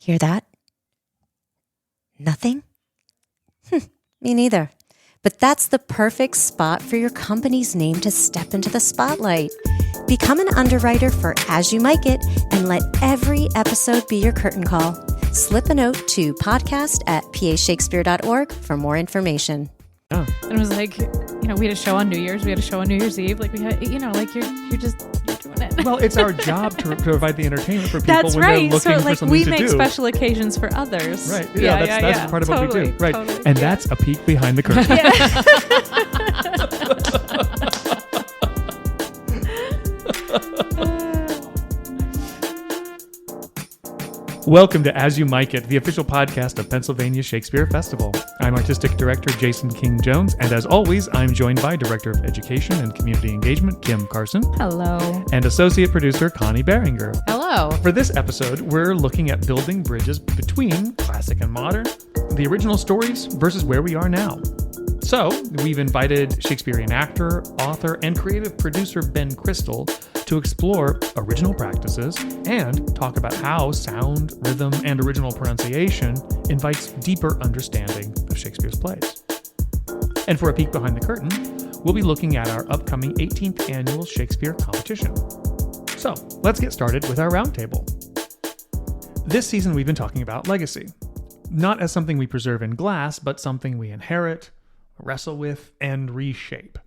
Hear that? Nothing? Me neither. But that's the perfect spot for your company's name to step into the spotlight. Become an underwriter for As You Mic It and let every episode be your curtain call. Slip a note to podcast@pashakespeare.org for more information. Oh. And it was like, we had a show on New Year's. We had a show on New Year's Eve. Like we had, you're doing it. Well, it's our job to provide the entertainment for people that's when right. they're looking so, for like, something to do. We make special occasions for others. Right. Yeah, that's part of what we do. Right. Totally. And that's a peek behind the curtain. Welcome to As You Mic It, the official podcast of Pennsylvania Shakespeare Festival. I'm Artistic Director Jason King-Jones, and as always, I'm joined by Director of Education and Community Engagement, Kim Carson. Hello. And Associate Producer, Connie Behringer. Hello. For this episode, we're looking at building bridges between classic and modern, the original stories versus where we are now. So, we've invited Shakespearean actor, author, and creative producer Ben Crystal to explore original practices and talk about how sound, rhythm, and original pronunciation invites deeper understanding of Shakespeare's plays. And for a peek behind the curtain, we'll be looking at our upcoming 18th annual Shakespeare Competition. So, let's get started with our roundtable. This season, we've been talking about legacy. Not as something we preserve in glass, but something we inherit, wrestle with, and reshape.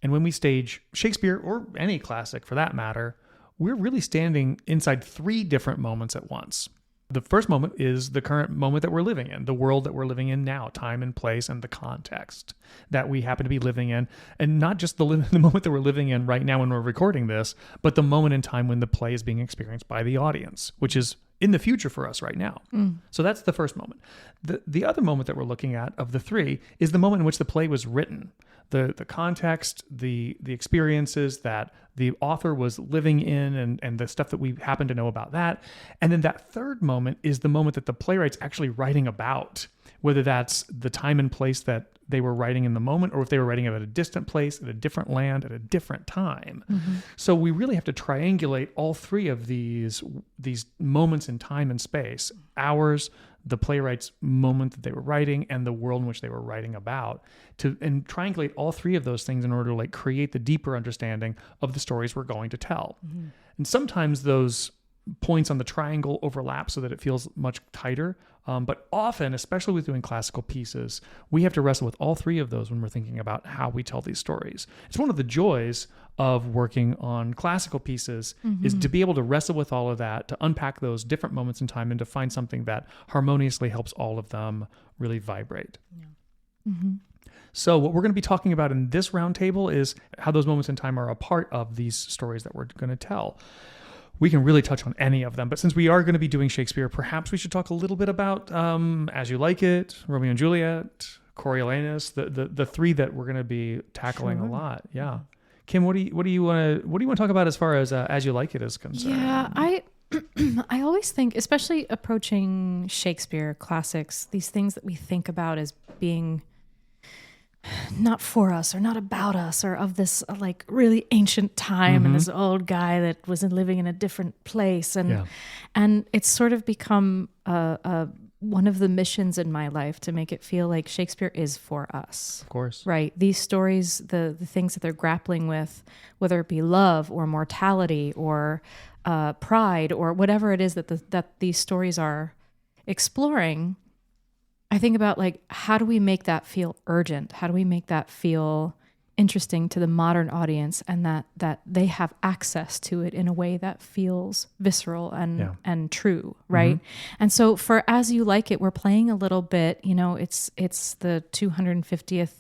And when we stage Shakespeare, or any classic for that matter, we're really standing inside three different moments at once. The first moment is the current moment that we're living in, the world that we're living in now, time and place and the context that we happen to be living in. And not just the moment that we're living in right now when we're recording this, but the moment in time when the play is being experienced by the audience, which is in the future for us right now. So that's the first moment. The other moment that we're looking at of the three is the moment in which the play was written. The context, the experiences that the author was living in and the stuff that we happen to know about that. And then that third moment is the moment that the playwright's actually writing about, whether that's the time and place that they were writing in the moment, or if they were writing it at a distant place, at a different land, at a different time. Mm-hmm. So we really have to triangulate all three of these moments in time and space, ours, the playwright's moment that they were writing, and the world in which they were writing about, and triangulate all three of those things in order to create the deeper understanding of the stories we're going to tell. Mm-hmm. And sometimes those points on the triangle overlap so that it feels much tighter. But often, especially with doing classical pieces, we have to wrestle with all three of those when we're thinking about how we tell these stories. It's one of the joys of working on classical pieces is to be able to wrestle with all of that, to unpack those different moments in time and to find something that harmoniously helps all of them really vibrate. Yeah. Mm-hmm. So what we're going to be talking about in this roundtable is how those moments in time are a part of these stories that we're going to tell. We can really touch on any of them, but since we are going to be doing Shakespeare, perhaps we should talk a little bit about As You Like It, Romeo and Juliet, Coriolanus, the three that we're going to be tackling a lot. Yeah, Kim, what do you want to talk about as far as You Like It is concerned? Yeah, I always think, especially approaching Shakespeare classics, these things that we think about as being not for us or not about us or of this really ancient time and this old guy that was living in a different place and it's sort of become one of the missions in my life to make it feel like Shakespeare is for us. Of course. Right. These stories, the things that they're grappling with, whether it be love or mortality or pride or whatever it is that these stories are exploring, I think about how do we make that feel urgent? How do we make that feel interesting to the modern audience, and that they have access to it in a way that feels visceral and true, right? Mm-hmm. And so for As You Like It, we're playing a little bit, it's the 250th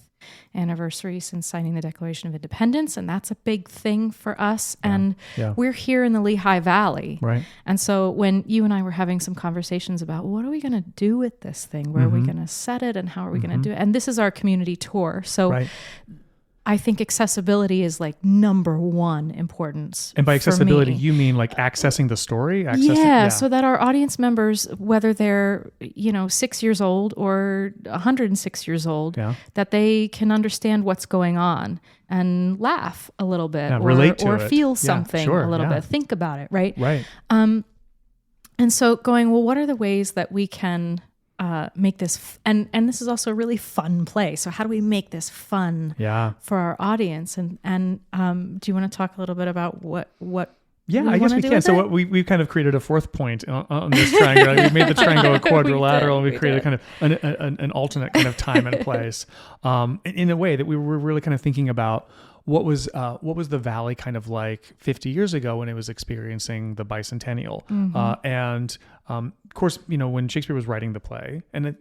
anniversary since signing the Declaration of Independence, and that's a big thing for us. And we're here in the Lehigh Valley, right? And so when you and I were having some conversations about what are we going to do with this thing, where are we going to set it, and how are we going to do it, and this is our community tour, so I think accessibility is number one importance. And by accessibility, you mean accessing the story? So that our audience members, whether they're 6 years old or 106 years old, that they can understand what's going on and laugh a little bit, relate to or it. Feel something a little bit, think about it, right? Right. And so going, well, what are the ways that we can make this, and this is also a really fun play. So how do we make this fun for our audience? And do you want to talk a little bit about what Yeah, I guess we can. So we've kind of created a fourth point on this triangle. We've made the triangle a quadrilateral, and we created kind of an alternate kind of time and place in a way that we were really kind of thinking about what was the Valley kind of like 50 years ago when it was experiencing the bicentennial. And of course, when Shakespeare was writing the play, and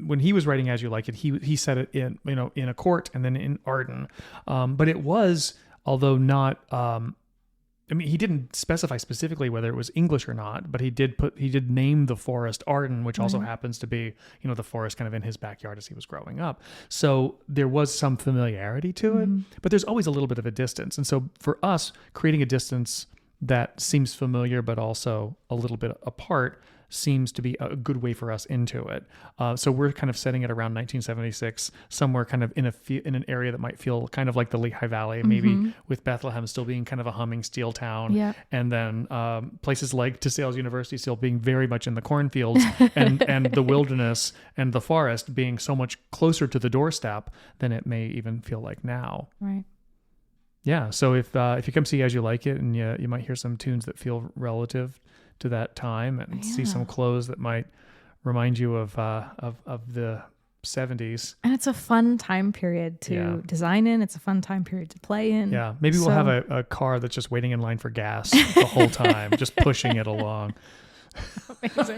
when he was writing As You Like It, he said it in a court and then in Arden. But it was, although not... he didn't specify specifically whether it was English or not, but he did name the forest Arden, which also happens to be, the forest kind of in his backyard as he was growing up. So there was some familiarity to it, but there's always a little bit of a distance. And so for us, creating a distance that seems familiar, but also a little bit apart, seems to be a good way for us into it. So we're kind of setting it around 1976, somewhere kind of in an area that might feel kind of like the Lehigh Valley, maybe with Bethlehem still being kind of a humming steel town, and then places like DeSales University still being very much in the cornfields, and the wilderness and the forest being so much closer to the doorstep than it may even feel like now. Right. Yeah. So if you come see As You Like It, and you might hear some tunes that feel relative to that time, and see some clothes that might remind you of the 70s. And it's a fun time period to design in. It's a fun time period to play in. Yeah. Maybe we'll have a car that's just waiting in line for gas the whole time, just pushing it along. Amazing.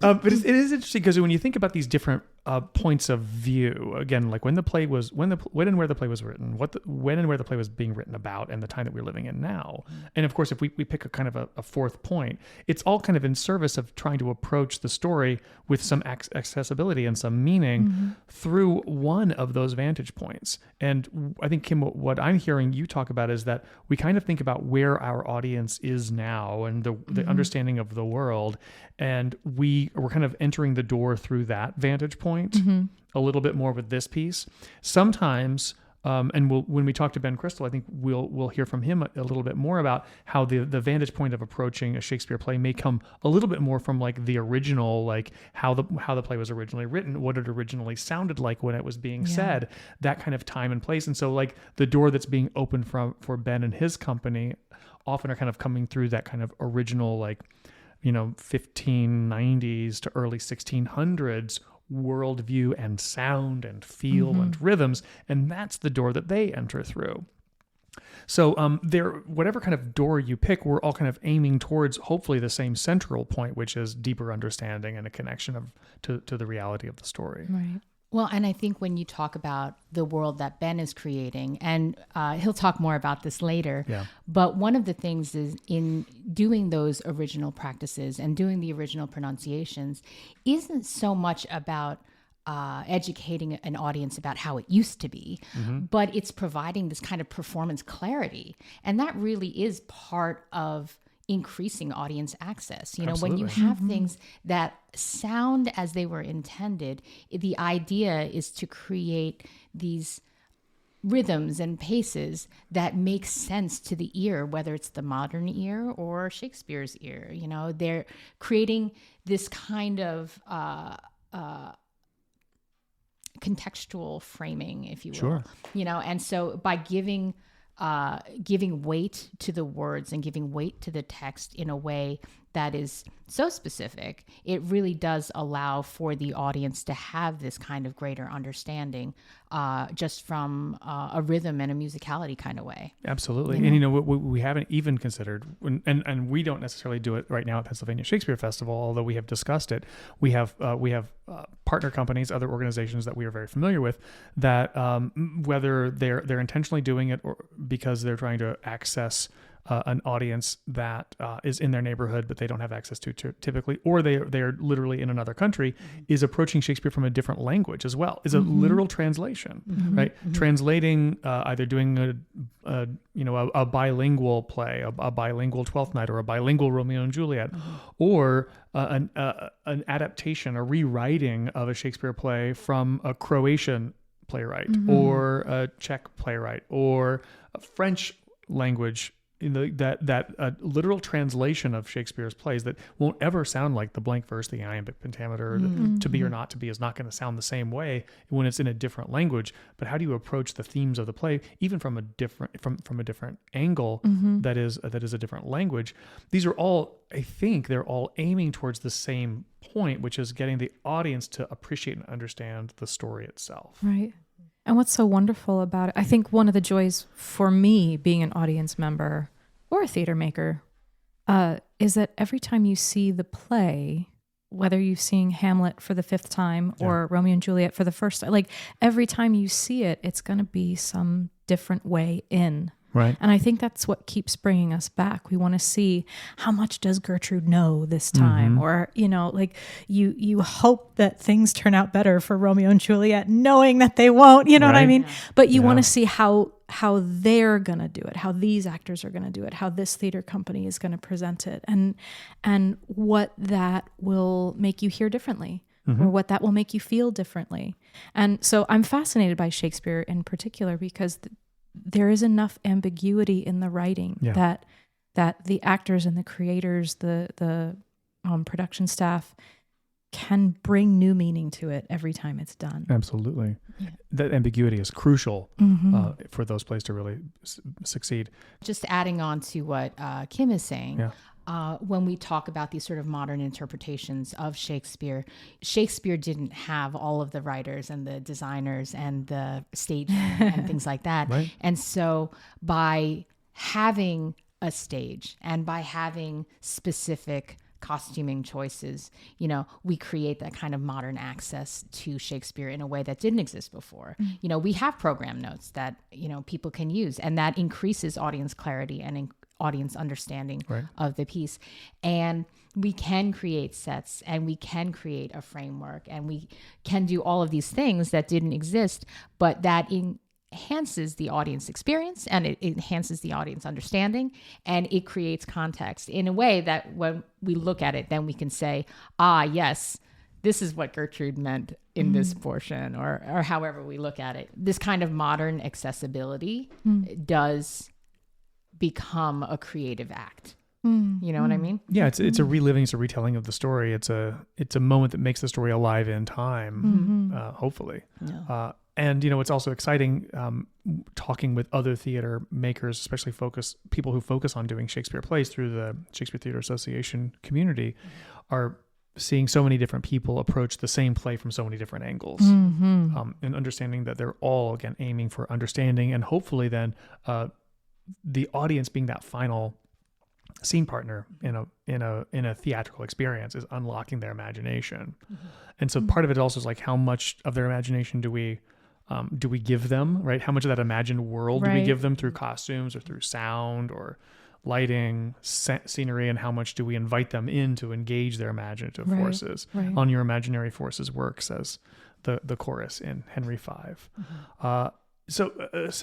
But it is interesting because when you think about these different points of view, again, like when and where the play was written, when and where the play was being written about, and the time that we're living in now. And of course, if we pick a kind of a fourth point, it's all kind of in service of trying to approach the story with some accessibility and some meaning through one of those vantage points. And I think, Kim, what I'm hearing you talk about is that we kind of think about where our audience is now and the understanding of the world. And we're kind of entering the door through that vantage point a little bit more with this piece. Sometimes, and when we talk to Ben Crystal, I think we'll hear from him a little bit more about how the vantage point of approaching a Shakespeare play may come a little bit more from like the original, like how the play was originally written, what it originally sounded like when it was being said, that kind of time and place. And so like the door that's being opened for Ben and his company often are kind of coming through that kind of original, like, 1590s to early 1600s worldview and sound and feel and rhythms, and that's the door that they enter through. So whatever kind of door you pick, we're all kind of aiming towards hopefully the same central point, which is deeper understanding and a connection to the reality of the story. Right. Well, and I think when you talk about the world that Ben is creating, and he'll talk more about this later, but one of the things is in doing those original practices and doing the original pronunciations isn't so much about educating an audience about how it used to be, but it's providing this kind of performance clarity. And that really is part of increasing audience access. When you have things that sound as they were intended, the idea is to create these rhythms and paces that make sense to the ear, whether it's the modern ear or Shakespeare's ear. They're creating this kind of contextual framing, if you will. Sure. And so by giving weight to the words and giving weight to the text in a way that is so specific, it really does allow for the audience to have this kind of greater understanding just from a rhythm and a musicality kind of way. Absolutely. And what we haven't even considered, and we don't necessarily do it right now at Pennsylvania Shakespeare Festival, although we have discussed it. We have partner companies, other organizations that we are very familiar with, that whether they're intentionally doing it or because they're trying to access an audience that is in their neighborhood, but they don't have access to typically, or they're literally in another country, is approaching Shakespeare from a different language as well. Is a literal translation, right? Translating, either doing a bilingual play, a bilingual Twelfth Night, or a bilingual Romeo and Juliet, or an adaptation, a rewriting of a Shakespeare play from a Croatian playwright, or a Czech playwright, or a French language that literal translation of Shakespeare's plays that won't ever sound like the blank verse, the iambic pentameter, the to be or not to be is not going to sound the same way when it's in a different language. But how do you approach the themes of the play, even from a different angle that is a different language? These are all, I think, they're all aiming towards the same point, which is getting the audience to appreciate and understand the story itself. Right. And what's so wonderful about it, I think one of the joys for me being an audience member or a theater maker is that every time you see the play, whether you're seeing Hamlet for the 5th time or Romeo and Juliet for the first time, like every time you see it, it's going to be some different way in. Right. And I think that's what keeps bringing us back. We want to see how much does Gertrude know this time? Or, like you hope that things turn out better for Romeo and Juliet, knowing that they won't, you know what I mean? Yeah. But you want to see how they're going to do it, how these actors are going to do it, how this theater company is going to present it, and what that will make you hear differently. Or what that will make you feel differently. And so I'm fascinated by Shakespeare in particular because there is enough ambiguity in the writing that the actors and the creators, the production staff can bring new meaning to it every time it's done. Absolutely. Yeah. That ambiguity is crucial for those plays to really succeed. Just adding on to what Kim is saying, when we talk about these sort of modern interpretations of Shakespeare, Shakespeare didn't have all of the writers and the designers and the stage and things like that. Right. And so by having a stage and by having specific costuming choices, we create that kind of modern access to Shakespeare in a way that didn't exist before. We have program notes that, people can use, and that increases audience clarity and audience understanding of the piece. And we can create sets and we can create a framework and we can do all of these things that didn't exist, but that enhances the audience experience and it enhances the audience understanding and it creates context in a way that when we look at it, then we can say, yes, this is what Gertrude meant in this portion or however we look at it. This kind of modern accessibility does become a creative act. You know what I mean? Yeah, it's a reliving, it's a retelling of the story. It's a moment that makes the story alive in time, hopefully. Yeah. And it's also exciting talking with other theater makers, especially people who focus on doing Shakespeare plays through the Shakespeare Theater Association community, are seeing so many different people approach the same play from so many different angles, and understanding that they're all again aiming for understanding and hopefully then the audience being that final scene partner in a theatrical experience is unlocking their imagination. And so part of it also is like how much of their imagination do we give them, right? How much of that imagined world do we give them through costumes or through sound or lighting, scenery, and how much do we invite them in to engage their imaginative forces? On Your Imaginary Forces Work, says the chorus in Henry V. So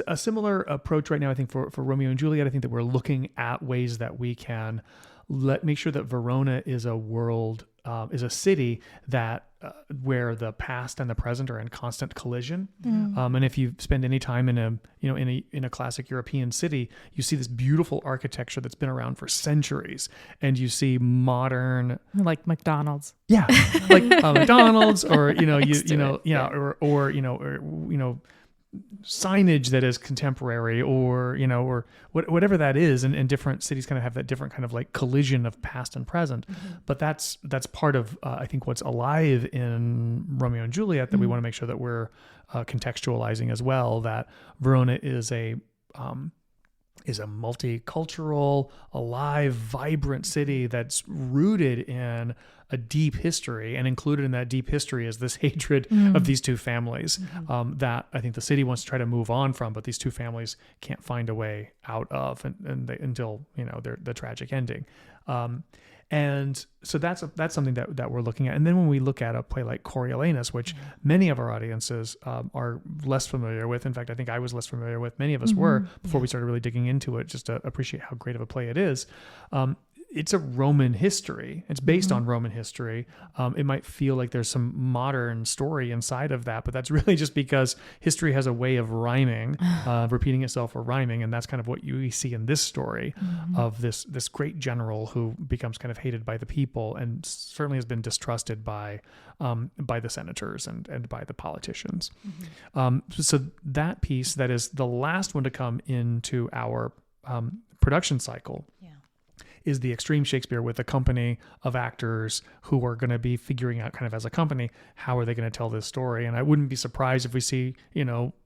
a similar approach right now, I think, for Romeo and Juliet, I think that we're looking at ways that we can make sure that Verona is a world, is a city that where the past and the present are in constant collision. And if you spend any time in a classic European city, you see this beautiful architecture that's been around for centuries, and you see modern, like McDonald's. Yeah, like McDonald's, or signage that is contemporary, or whatever that is, and different cities kind of have that different kind of like collision of past and present. But that's part of I think what's alive in Romeo and Juliet that we want to make sure that we're contextualizing as well. That Verona is a multicultural, alive, vibrant city that's rooted in a deep history, and included in that deep history is this hatred of these two families that I think the city wants to try to move on from, but these two families can't find a way out of, until the tragic ending. And so that's something that we're looking at. And then when we look at a play like Coriolanus, which many of our audiences are less familiar with, in fact, I think I was less familiar with, many of us were before we started really digging into it, just to appreciate how great of a play it is. it's a Roman history. It's based on Roman history. It might feel like there's some modern story inside of that, but that's really just because history has a way of rhyming, repeating itself or rhyming. And that's kind of what you see in this story of this great general who becomes kind of hated by the people and certainly has been distrusted by the senators and by the politicians. So that piece, that is the last one to come into our production cycle, is the Extreme Shakespeare with a company of actors who are going to be figuring out kind of as a company, how are they going to tell this story? And I wouldn't be surprised if we see,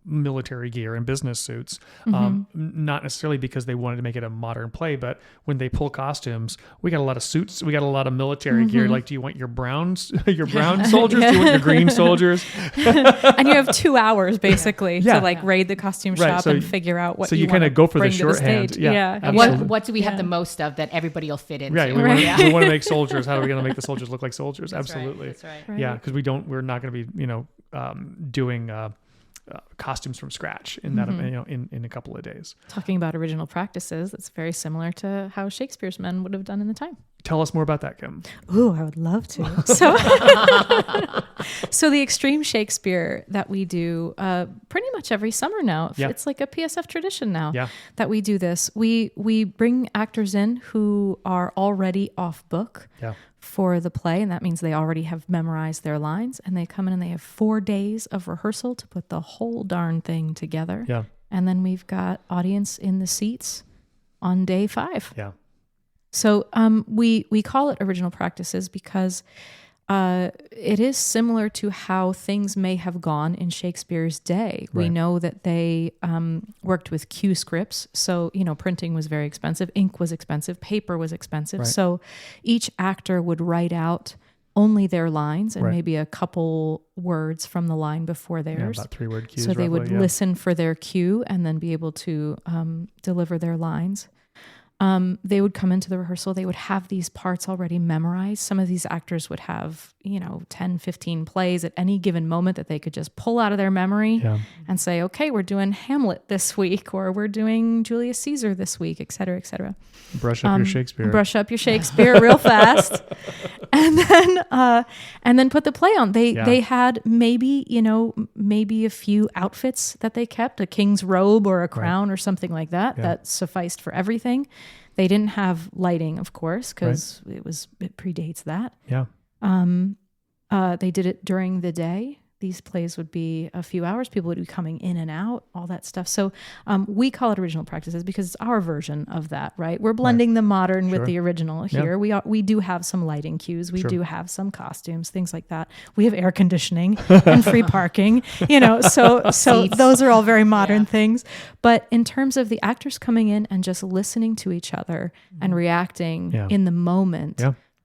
military gear and business suits, not necessarily because they wanted to make it a modern play, but when they pull costumes, we got a lot of suits. We got a lot of military gear. Like, do you want your brown soldiers? Do you want your green soldiers? And you have 2 hours basically to raid the costume shop and figure out what. So you kind of go for the shorthand. And what do we have the most of that everybody will fit into? Right. We want to make soldiers. How are we going to make the soldiers look like soldiers? Absolutely. That's right. Yeah, because we're not going to be doing costumes from scratch in that in a couple of days. Talking about original practices, that's very similar to how Shakespeare's men would have done in the time. Tell us more about that, Kim. Ooh, I would love to. So the Extreme Shakespeare that we do pretty much every summer now, it's like a PSF tradition now that we do this. We bring actors in who are already off book for the play, and that means they already have memorized their lines, and they come in and they have 4 days of rehearsal to put the whole darn thing together. Yeah. And then we've got audience in the seats on day 5. Yeah. So we call it original practices because it is similar to how things may have gone in Shakespeare's day. Right. We know that they worked with Q scripts. So, printing was very expensive. Ink was expensive. Paper was expensive. Right. So each actor would write out only their lines and maybe a couple words from the line before theirs. Yeah, about 3-word cues. So they would listen for their cue and then be able to deliver their lines. They would come into the rehearsal. They would have these parts already memorized. Some of these actors would have, 10, 15 plays at any given moment that they could just pull out of their memory and say, okay, we're doing Hamlet this week, or we're doing Julius Caesar this week, et cetera, et cetera. Brush up your Shakespeare. Brush up your Shakespeare real fast. And then put the play on. They had maybe a few outfits that they kept, a king's robe or a crown or something like that, that sufficed for everything. They didn't have lighting, of course, because it predates that. Yeah. They did it during the day. These plays would be a few hours. People would be coming in and out, all that stuff. So we call it original practices because it's our version of that, right? We're blending the modern with the original here. We do have some lighting cues. We do have some costumes, things like that. We have air conditioning and free parking, so those are all very modern things. But in terms of the actors coming in and just listening to each other and reacting in the moment,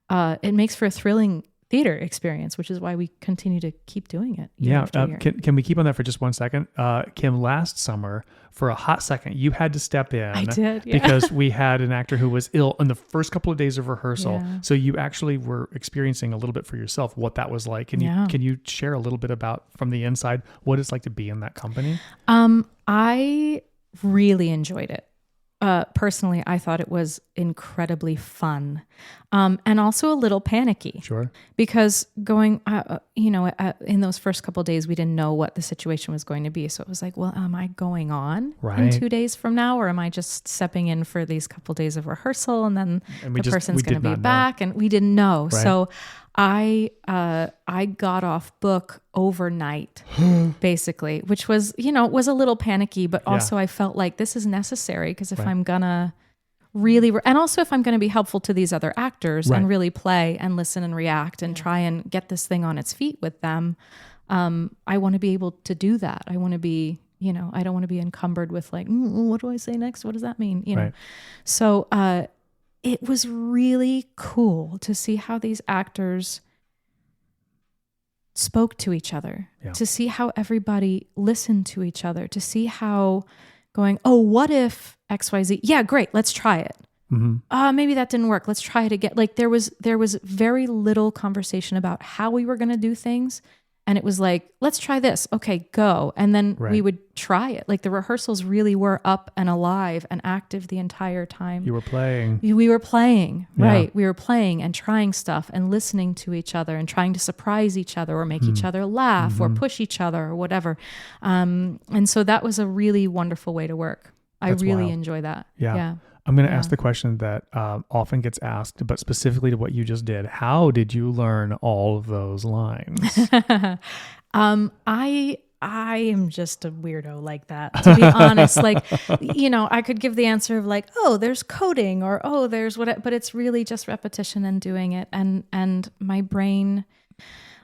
it makes for a thrilling theater experience, which is why we continue to keep doing it. Year. Can we keep on that for just 1 second? Kim, last summer, for a hot second, you had to step in. I did, because we had an actor who was ill in the first couple of days of rehearsal. Yeah. So you actually were experiencing a little bit for yourself what that was like. Can you share a little bit about, from the inside, what it's like to be in that company? I really enjoyed it. Personally, I thought it was incredibly fun, and also a little panicky. Sure. Because going, in those first couple of days, we didn't know what the situation was going to be. So it was like, well, am I going on in 2 days from now, or am I just stepping in for these couple of days of rehearsal, and then the person's going to be back? And we didn't know. Right. So I got off book overnight, basically, which was, was a little panicky, but also I felt like this is necessary because if I'm gonna really, and also if I'm going to be helpful to these other actors and really play and listen and react and try and get this thing on its feet with them, I want to be able to do that. I want to be, I don't want to be encumbered with like, what do I say next? What does that mean? You know? So, it was really cool to see how these actors spoke to each other, to see how everybody listened to each other, to see how going, oh, what if XYZ? Yeah, great. Let's try it. Mm-hmm. Maybe that didn't work. Let's try it again. Like there was very little conversation about how we were going to do things And it was like, let's try this. Okay, go. And then we would try it. Like the rehearsals really were up and alive and active the entire time. You were playing. We were playing, right? We were playing and trying stuff and listening to each other and trying to surprise each other or make each other laugh or push each other or whatever. And so that was a really wonderful way to work. That's I really enjoy that. Yeah. I'm going to ask the question that often gets asked, but specifically to what you just did. How did you learn all of those lines? I am just a weirdo like that, to be honest. Like, I could give the answer of like, oh, there's coding or, oh, there's what, but it's really just repetition and doing it. And my brain,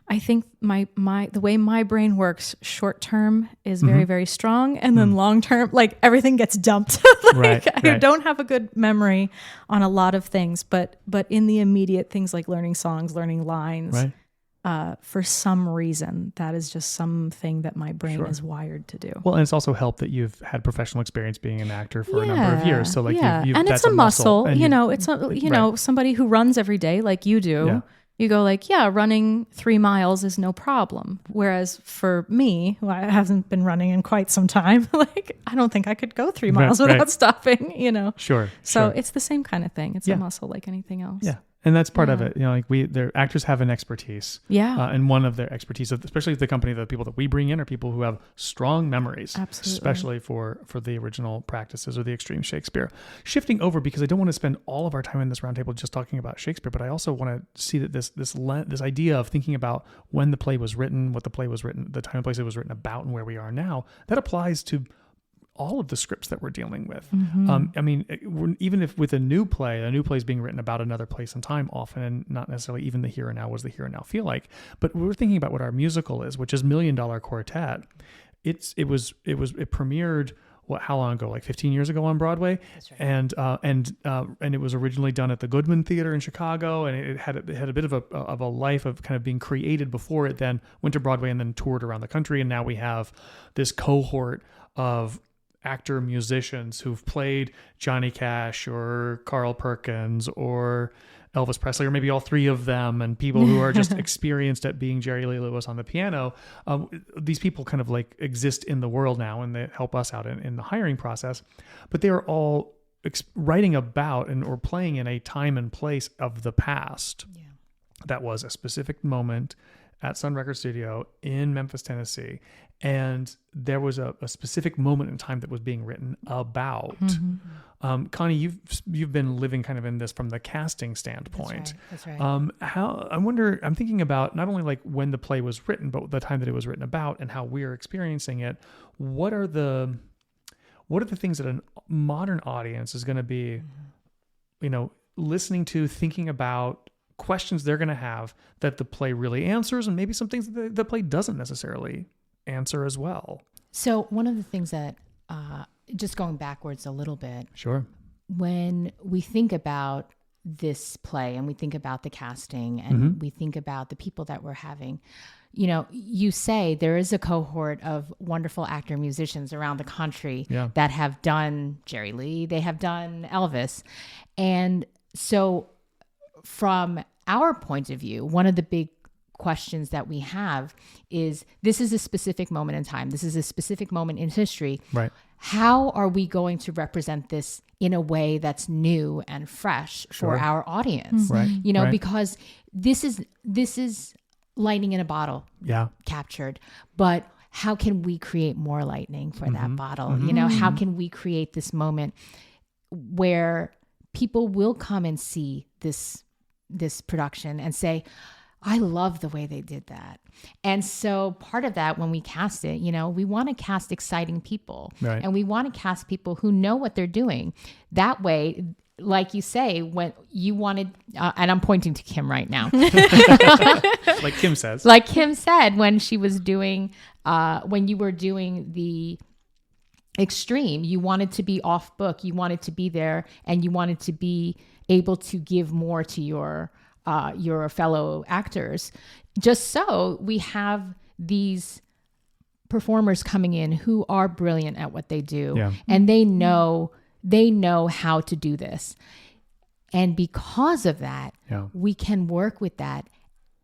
I think the way my brain works short term is very, very strong. And then long term, like everything gets dumped. I don't have a good memory on a lot of things, but in the immediate things like learning songs, learning lines, for some reason, that is just something that my brain is wired to do. Well, and it's also helped that you've had professional experience being an actor for a number of years. So like, you've and that's it's a muscle, it's somebody who runs every day like you do. Yeah. You go like, running 3 miles is no problem. Whereas for me, who I haven't been running in quite some time, like I don't think I could go 3 miles without stopping, Sure. So it's the same kind of thing. It's a muscle like anything else. Yeah. And that's part of it. Like their actors have an expertise. Yeah. And one of their expertise, especially the company, the people that we bring in are people who have strong memories. Absolutely. Especially for the original practices or the extreme Shakespeare. Shifting over, because I don't want to spend all of our time in this roundtable just talking about Shakespeare, but I also want to see that this idea of thinking about when the play was written, what the play was written, the time and place it was written about, and where we are now, that applies to all of the scripts that we're dealing with. I mean, even if with a new play is being written about another place and time often, and not necessarily even the here and now. What does the here and now feel like? But we're thinking about what our musical is, which is Million Dollar Quartet. It premiered how long ago? Like 15 years ago on Broadway. That's right. And it was originally done at the Goodman Theater in Chicago, and it had a bit of a life of kind of being created before it then went to Broadway and then toured around the country. And now we have this cohort of actor musicians who've played Johnny Cash or Carl Perkins or Elvis Presley, or maybe all three of them, and people who are just experienced at being Jerry Lee Lewis on the piano. These people kind of like exist in the world now, and they help us out in the hiring process. But they are all writing about or playing in a time and place of the past. Yeah. That was a specific moment at Sun Record Studio in Memphis, Tennessee. And there was a specific moment in time that was being written about. Connie, you've been living kind of in this from the casting standpoint. That's right. I'm thinking about not only like when the play was written, but the time that it was written about and how we're experiencing it. What are the things that a modern audience is going to be, listening to, thinking about, questions they're going to have that the play really answers, and maybe some things that the play doesn't necessarily answer as well? So one of the things that, just going backwards a little bit, sure, when we think about this play and we think about the casting and we think about the people that we're having, you say there is a cohort of wonderful actor musicians around the country that have done Jerry Lee, they have done Elvis. And so from our point of view, one of the big questions that we have is, this is a specific moment in time. This is a specific moment in history. Right. How are we going to represent this in a way that's new and fresh for our audience? Right. Because this is lightning in a bottle captured, but how can we create more lightning for that bottle? How can we create this moment where people will come and see this production and say, I love the way they did that. And so part of that, when we cast it, we want to cast exciting people, and we want to cast people who know what they're doing. That way, like you say, when you wanted, and I'm pointing to Kim right now. Like Kim says. Like Kim said, when she was doing, when you were doing the extreme, you wanted to be off book, you wanted to be there, and you wanted to be able to give more to your fellow actors. Just so we have these performers coming in who are brilliant at what they do, and they know how to do this. And because of that, we can work with that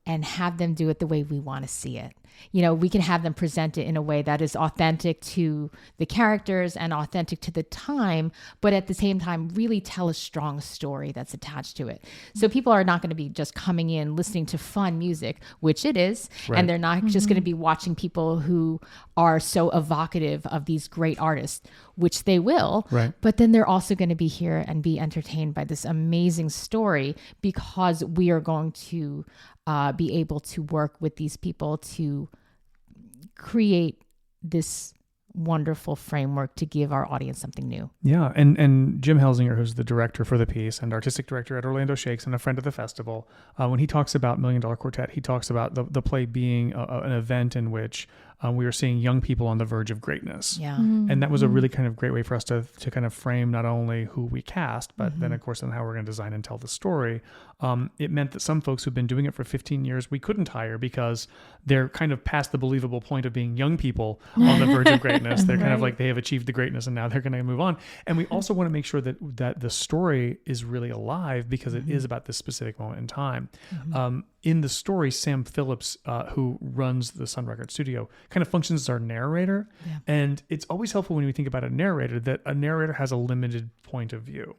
and have them do it the way we want to see it. we can have them present it in a way that is authentic to the characters and authentic to the time, but at the same time, really tell a strong story that's attached to it. So people are not going to be just coming in, listening to fun music, which it is. Right. And they're not just going to be watching people who are so evocative of these great artists, which they will. Right. But then they're also going to be here and be entertained by this amazing story, because we are going to be able to work with these people to create this wonderful framework to give our audience something new. Yeah, and Jim Helsinger, who's the director for the piece and artistic director at Orlando Shakes and a friend of the festival, when he talks about Million Dollar Quartet, he talks about the play being an event in which we are seeing young people on the verge of greatness. Yeah. And that was a really kind of great way for us to kind of frame not only who we cast, but then of course on how we're going to design and tell the story. It meant that some folks who've been doing it for 15 years, we couldn't hire because they're kind of past the believable point of being young people on the verge of greatness. They're kind of like they have achieved the greatness and now they're going to move on. And we also want to make sure that the story is really alive because it is about this specific moment in time. In the story, Sam Phillips, who runs the Sun Record Studio, kind of functions as our narrator. Yeah. And it's always helpful when we think about a narrator that a narrator has a limited point of view,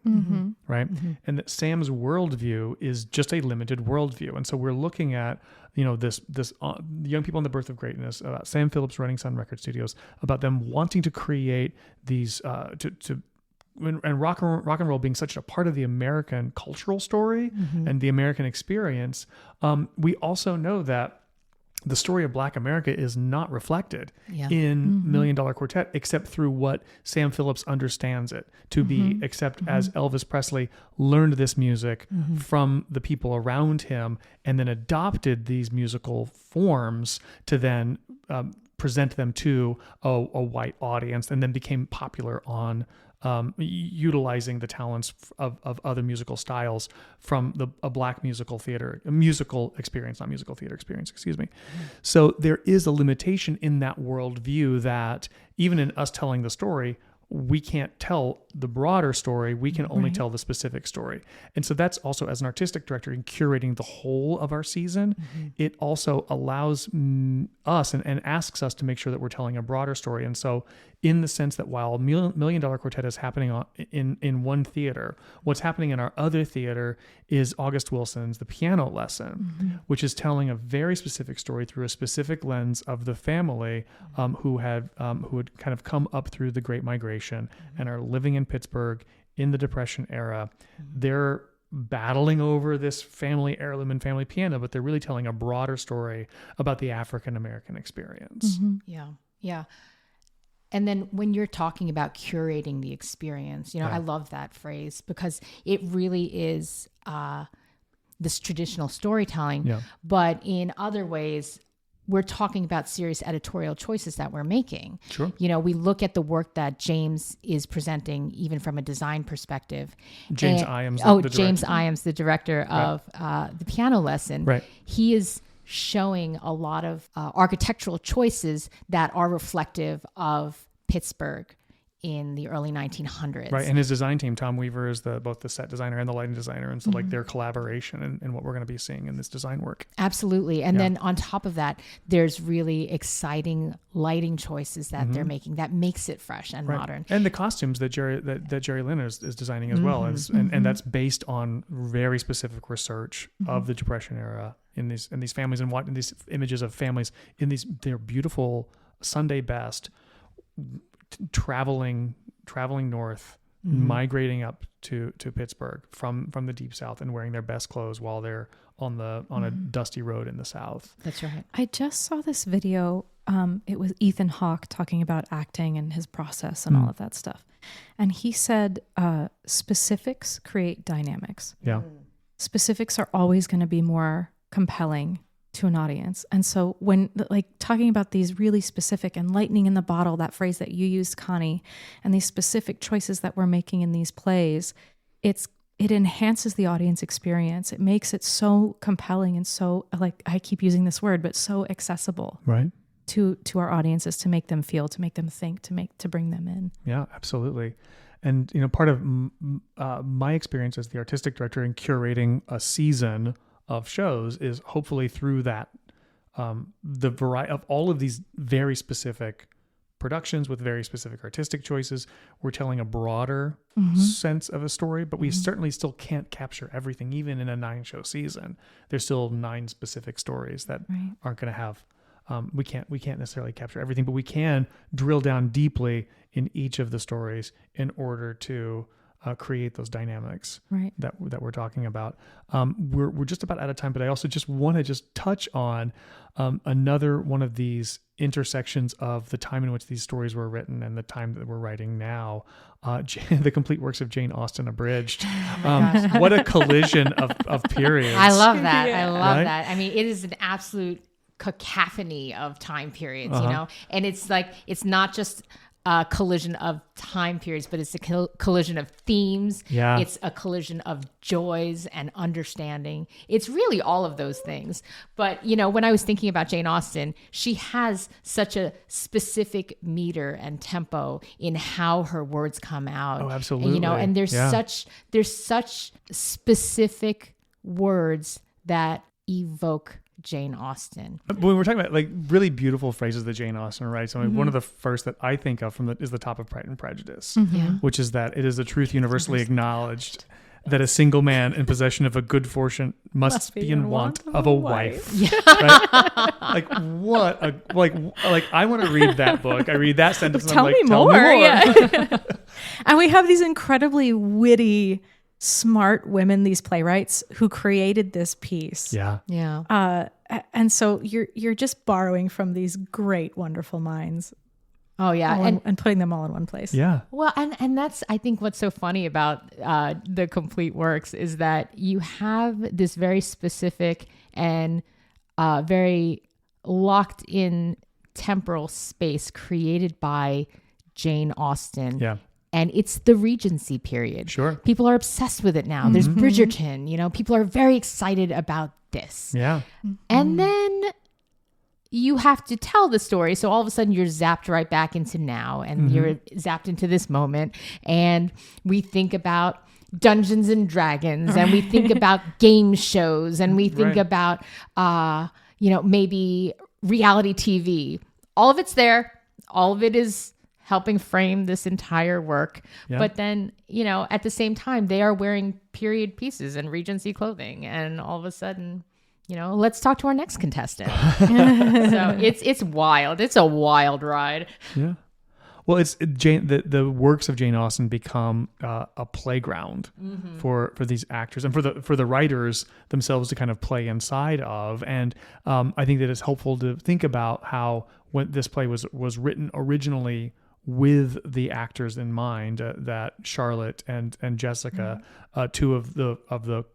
right? And that Sam's worldview is just a limited worldview. And so we're looking at, this young people on the birth of greatness, about Sam Phillips running Sun Record Studios, about them wanting to create these, and rock and roll being such a part of the American cultural story and the American experience, we also know that the story of Black America is not reflected in Million Dollar Quartet, except through what Sam Phillips understands it to be, except as Elvis Presley learned this music from the people around him and then adopted these musical forms to then present them to a white audience and then became popular on utilizing the talents of other musical styles from a Black musical experience, not musical theater experience, excuse me. So there is a limitation in that worldview that even in us telling the story, we can't tell the broader story. We can only tell the specific story. And so that's also, as an artistic director, in curating the whole of our season, it also allows us and asks us to make sure that we're telling a broader story. And so in the sense that while Million Dollar Quartet is happening in one theater, what's happening in our other theater is August Wilson's The Piano Lesson, which is telling a very specific story through a specific lens of the family who had kind of come up through the Great Migration and are living in Pittsburgh in the Depression era. They're battling over this family heirloom and family piano, but they're really telling a broader story about the African American experience. Yeah. And then when you're talking about curating the experience, I love that phrase because it really is this traditional storytelling, but in other ways, we're talking about serious editorial choices that we're making. Sure. We look at the work that James is presenting, even from a design perspective. James Iams, the director of The Piano Lesson. Right. He is showing a lot of architectural choices that are reflective of Pittsburgh in the early 1900s. Right. And his design team, Tom Weaver, is both the set designer and the lighting designer. And so like their collaboration and what we're going to be seeing in this design work. Absolutely. And then on top of that, there's really exciting lighting choices that they're making that makes it fresh and modern. And the costumes that Jerry Lynn is designing as well. And that's based on very specific research of the Depression era in these families and in these images of families in their beautiful Sunday best traveling north, migrating up to Pittsburgh from the deep south and wearing their best clothes while they're on a dusty road in the south. That's right. I just saw this video. It was Ethan Hawke talking about acting and his process and all of that stuff. And he said, specifics create dynamics. Yeah. Specifics are always going to be more compelling to an audience. And so when talking about these really specific and lightning in the bottle, that phrase that you used, Connie, and these specific choices that we're making in these plays, it enhances the audience experience. It makes it so compelling and so, I keep using this word, but so accessible. Right. To our audiences, to make them feel, to make them think, to bring them in. Yeah, absolutely. And, part of my experience as the artistic director in curating a season of shows is hopefully through that the variety of all of these very specific productions with very specific artistic choices. We're telling a broader sense of a story, but we certainly still can't capture everything. Even in a 9-show season, there's still 9 specific stories that aren't going to have. We can't necessarily capture everything, but we can drill down deeply in each of the stories in order to create those dynamics that we're talking about. We're just about out of time, but I also just want to touch on another one of these intersections of the time in which these stories were written and the time that we're writing now. The complete works of Jane Austen abridged. What a collision of periods. I love that. I love that. I mean, it is an absolute cacophony of time periods, you know, and it's like, it's not just a collision of time periods, but it's a collision of themes. Yeah. It's a collision of joys and understanding. It's really all of those things. But, you know, when I was thinking about Jane Austen, she has such a specific meter and tempo in how her words come out. Oh, absolutely. You know, and there's such specific words that evoke Jane Austen. When we're talking about like really beautiful phrases that Jane Austen writes, I mean, one of the first that I think of is the top of Pride and Prejudice, which is that it is a truth universally acknowledged that a single man in possession of a good fortune must be in want of a wife. Yeah. Right? Like what? I want to read that book. I read that sentence. And Tell me more. Yeah. And we have these incredibly witty, smart women, these playwrights who created this piece. Yeah. Yeah. And so you're just borrowing from these great, wonderful minds. Oh yeah. And putting them all in one place. Yeah. Well, and that's, I think what's so funny about the complete works is that you have this very specific and very locked in temporal space created by Jane Austen. Yeah. And it's the Regency period. Sure. People are obsessed with it now. There's Bridgerton, you know, people are very excited about this. Yeah. And then you have to tell the story. So all of a sudden you're zapped right back into now, and you're zapped into this moment. And we think about Dungeons and Dragons, and we think about game shows, and we think about, you know, maybe reality TV. All of it's there. All of it is helping frame this entire work. Yeah. But then, you know, at the same time, they are wearing period pieces and Regency clothing. And all of a sudden, you know, let's talk to our next contestant. So it's wild. It's a wild ride. Yeah. Well, it's the works of Jane Austen become a playground for these actors and for the writers themselves to kind of play inside of. And I think that it's helpful to think about how when this play was written originally with the actors in mind, that Charlotte and Jessica, two of the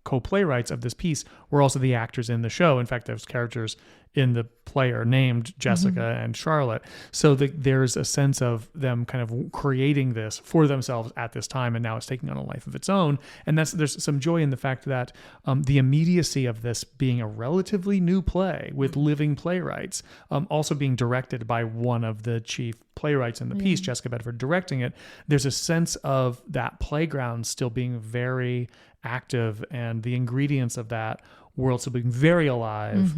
co-playwrights of this piece, were also the actors in the show. In fact, those characters in the play are named Jessica and Charlotte. So there's a sense of them kind of creating this for themselves at this time, and now it's taking on a life of its own. And there's some joy in the fact that the immediacy of this being a relatively new play with living playwrights, also being directed by one of the chief playwrights in the piece, Jessica Bedford directing it, there's a sense of that playground still being very active, and the ingredients of that world still being very alive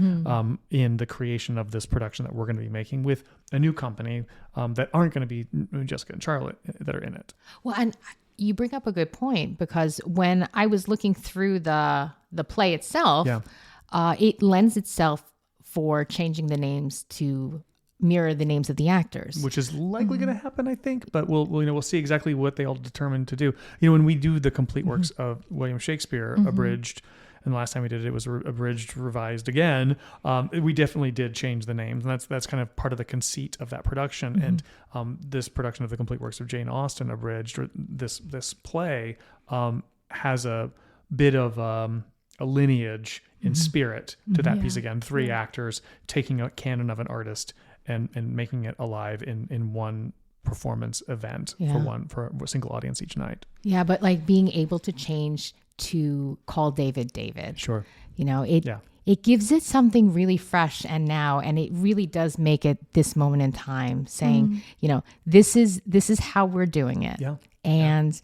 in the creation of this production that we're going to be making with a new company that aren't going to be Jessica and Charlotte that are in it. Well, and you bring up a good point, because when I was looking through the play itself, it lends itself for changing the names to mirror the names of the actors, which is likely going to happen, I think. But we'll see exactly what they all determine to do. You know, when we do the complete works of William Shakespeare abridged, and the last time we did it was abridged, revised again, we definitely did change the names, and that's kind of part of the conceit of that production. And this production of the complete works of Jane Austen abridged, or this play, has a bit of a lineage in spirit to that piece again. 3 actors taking a canon of an artist and making it alive in one performance event for a single audience each night. Yeah, but like being able to change to call David David. Sure. You know, it gives it something really fresh and now, and it really does make it this moment in time, saying, you know, this is how we're doing it. Yeah. And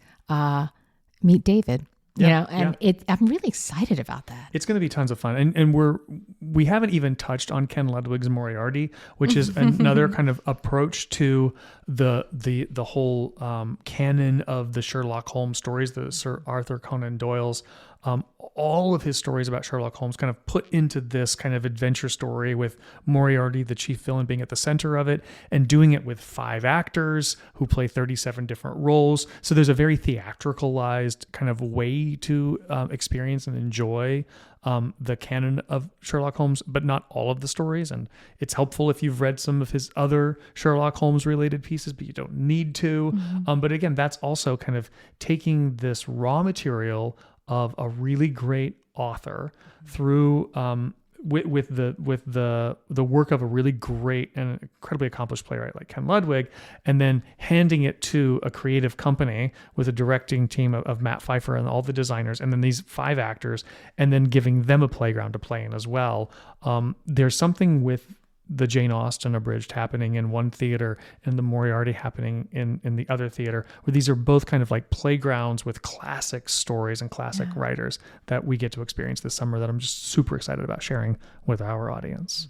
meet David. I'm really excited about that. It's going to be tons of fun. And we haven't even touched on Ken Ludwig's Moriarty, which is another kind of approach to the whole canon of the Sherlock Holmes stories, the Sir Arthur Conan Doyle's. All of his stories about Sherlock Holmes kind of put into this kind of adventure story with Moriarty, the chief villain, being at the center of it, and doing it with 5 actors who play 37 different roles. So there's a very theatricalized kind of way to experience and enjoy the canon of Sherlock Holmes, but not all of the stories. And it's helpful if you've read some of his other Sherlock Holmes related pieces, but you don't need to. But again, that's also kind of taking this raw material of a really great author through with the work of a really great and incredibly accomplished playwright like Ken Ludwig, and then handing it to a creative company with a directing team of Matt Pfeiffer and all the designers, and then these 5 actors, and then giving them a playground to play in as well. There's something with the Jane Austen abridged happening in one theater and the Moriarty happening in the other theater, where these are both kind of like playgrounds with classic stories and classic writers that we get to experience this summer, that I'm just super excited about sharing with our audience.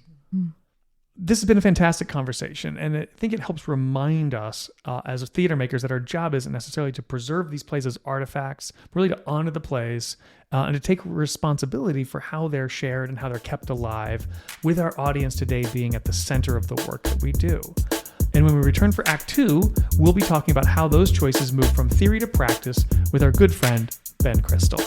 This has been a fantastic conversation, and I think it helps remind us as theater makers that our job isn't necessarily to preserve these plays as artifacts, but really to honor the plays and to take responsibility for how they're shared and how they're kept alive, with our audience today being at the center of the work that we do. And when we return for Act 2, we'll be talking about how those choices move from theory to practice with our good friend, Ben Crystal.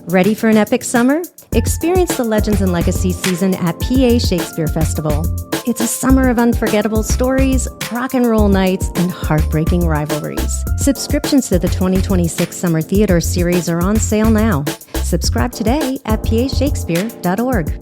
Ready for an epic summer? Experience the Legends and Legacy season at PA Shakespeare Festival. It's a summer of unforgettable stories, rock and roll nights, and heartbreaking rivalries. Subscriptions to the 2026 Summer Theater Series are on sale now. Subscribe today at pashakespeare.org.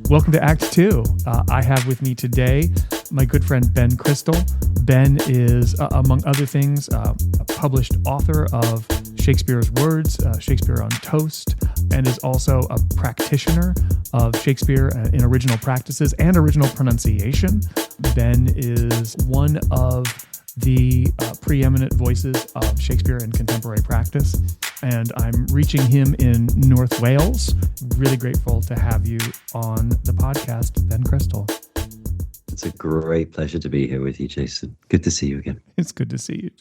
Welcome to Act 2. I have with me today my good friend Ben Crystal. Ben is, among other things, a published author of Shakespeare's Words, Shakespeare on Toast, and is also a practitioner of Shakespeare in original practices and original pronunciation. Ben is one of the preeminent voices of Shakespeare in contemporary practice, and I'm reaching him in North Wales. Really grateful to have you on the podcast, Ben Crystal. It's a great pleasure to be here with you, Jason. Good to see you again. It's good to see you.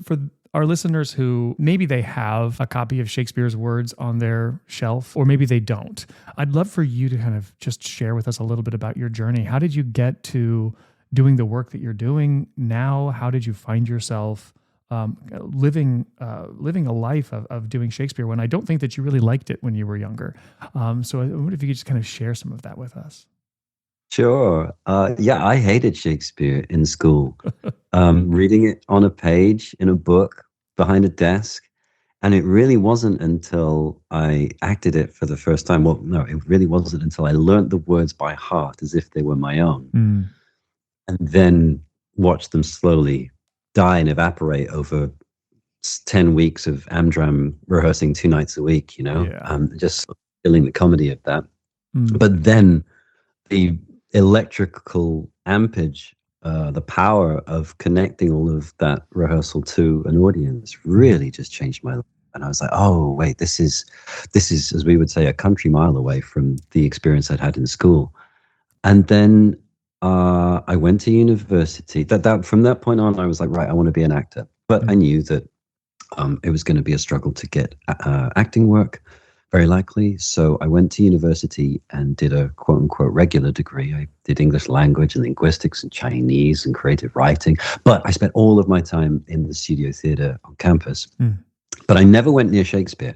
For our listeners who maybe they have a copy of Shakespeare's Words on their shelf, or maybe they don't, I'd love for you to kind of just share with us a little bit about your journey. How did you get to doing the work that you're doing now? How did you find yourself living a life of doing Shakespeare when I don't think that you really liked it when you were younger? So I wonder if you could just kind of share some of that with us. Sure. I hated Shakespeare in school. Reading it on a page in a book behind a desk. And it really wasn't until I acted it for the first time. Well, no, it really wasn't until I learned the words by heart as if they were my own. And then watched them slowly die and evaporate over 10 weeks of Amdram rehearsing 2 nights a week, just feeling the comedy of that. But then the electrical ampage, the power of connecting all of that rehearsal to an audience really just changed my life. And I was like, oh, wait, this is, as we would say, a country mile away from the experience I'd had in school. And then I went to university. That from that point on, I was like, right, I want to be an actor. But I knew that it was going to be a struggle to get acting work, very likely. So I went to university and did a quote unquote regular degree. I did English language and linguistics and Chinese and creative writing. But I spent all of my time in the studio theater on campus. But I never went near Shakespeare.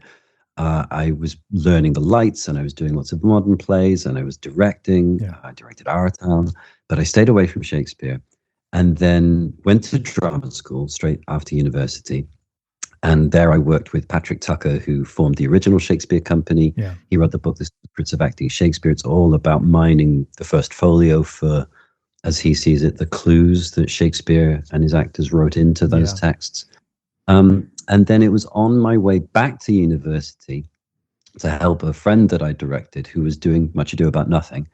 I was learning the lights, and I was doing lots of modern plays, and I was directing. I directed Our Town, but I stayed away from Shakespeare, and then went to drama school straight after university. And there I worked with Patrick Tucker, who formed the original Shakespeare Company. He wrote the book, The Secrets of Acting Shakespeare. It's all about mining the first folio for, as he sees it, the clues that Shakespeare and his actors wrote into those texts. And then it was on my way back to university to help a friend that I directed who was doing Much Ado About Nothing.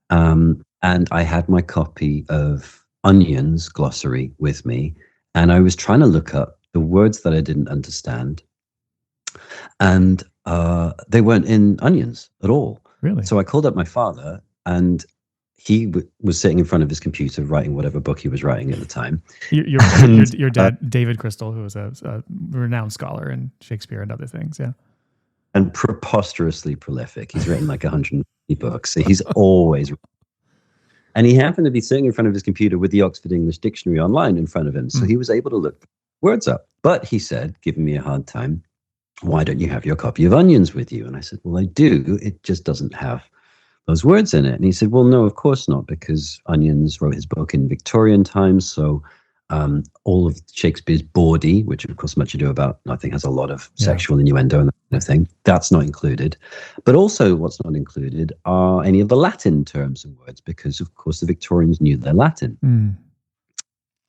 And I had my copy of Onion's glossary with me. And I was trying to look up the words that I didn't understand, and they weren't in Onions at all. Really? So I called up my father, and he was sitting in front of his computer writing whatever book he was writing at the time. Your dad, David Crystal, who was a renowned scholar in Shakespeare and other things, yeah. And preposterously prolific. He's written like 150 books. So he's always... And he happened to be sitting in front of his computer with the Oxford English Dictionary online in front of him. So he was able to look words up. But he said, giving me a hard time, why don't you have your copy of Onions with you? And I said, well, I do. It just doesn't have those words in it. And he said, well, no, of course not, because Onions wrote his book in Victorian times. So all of Shakespeare's bawdy, which of course Much Ado About Nothing has a lot of sexual innuendo and that kind of thing, that's not included. But also what's not included are any of the Latin terms and words, because of course the Victorians knew their Latin.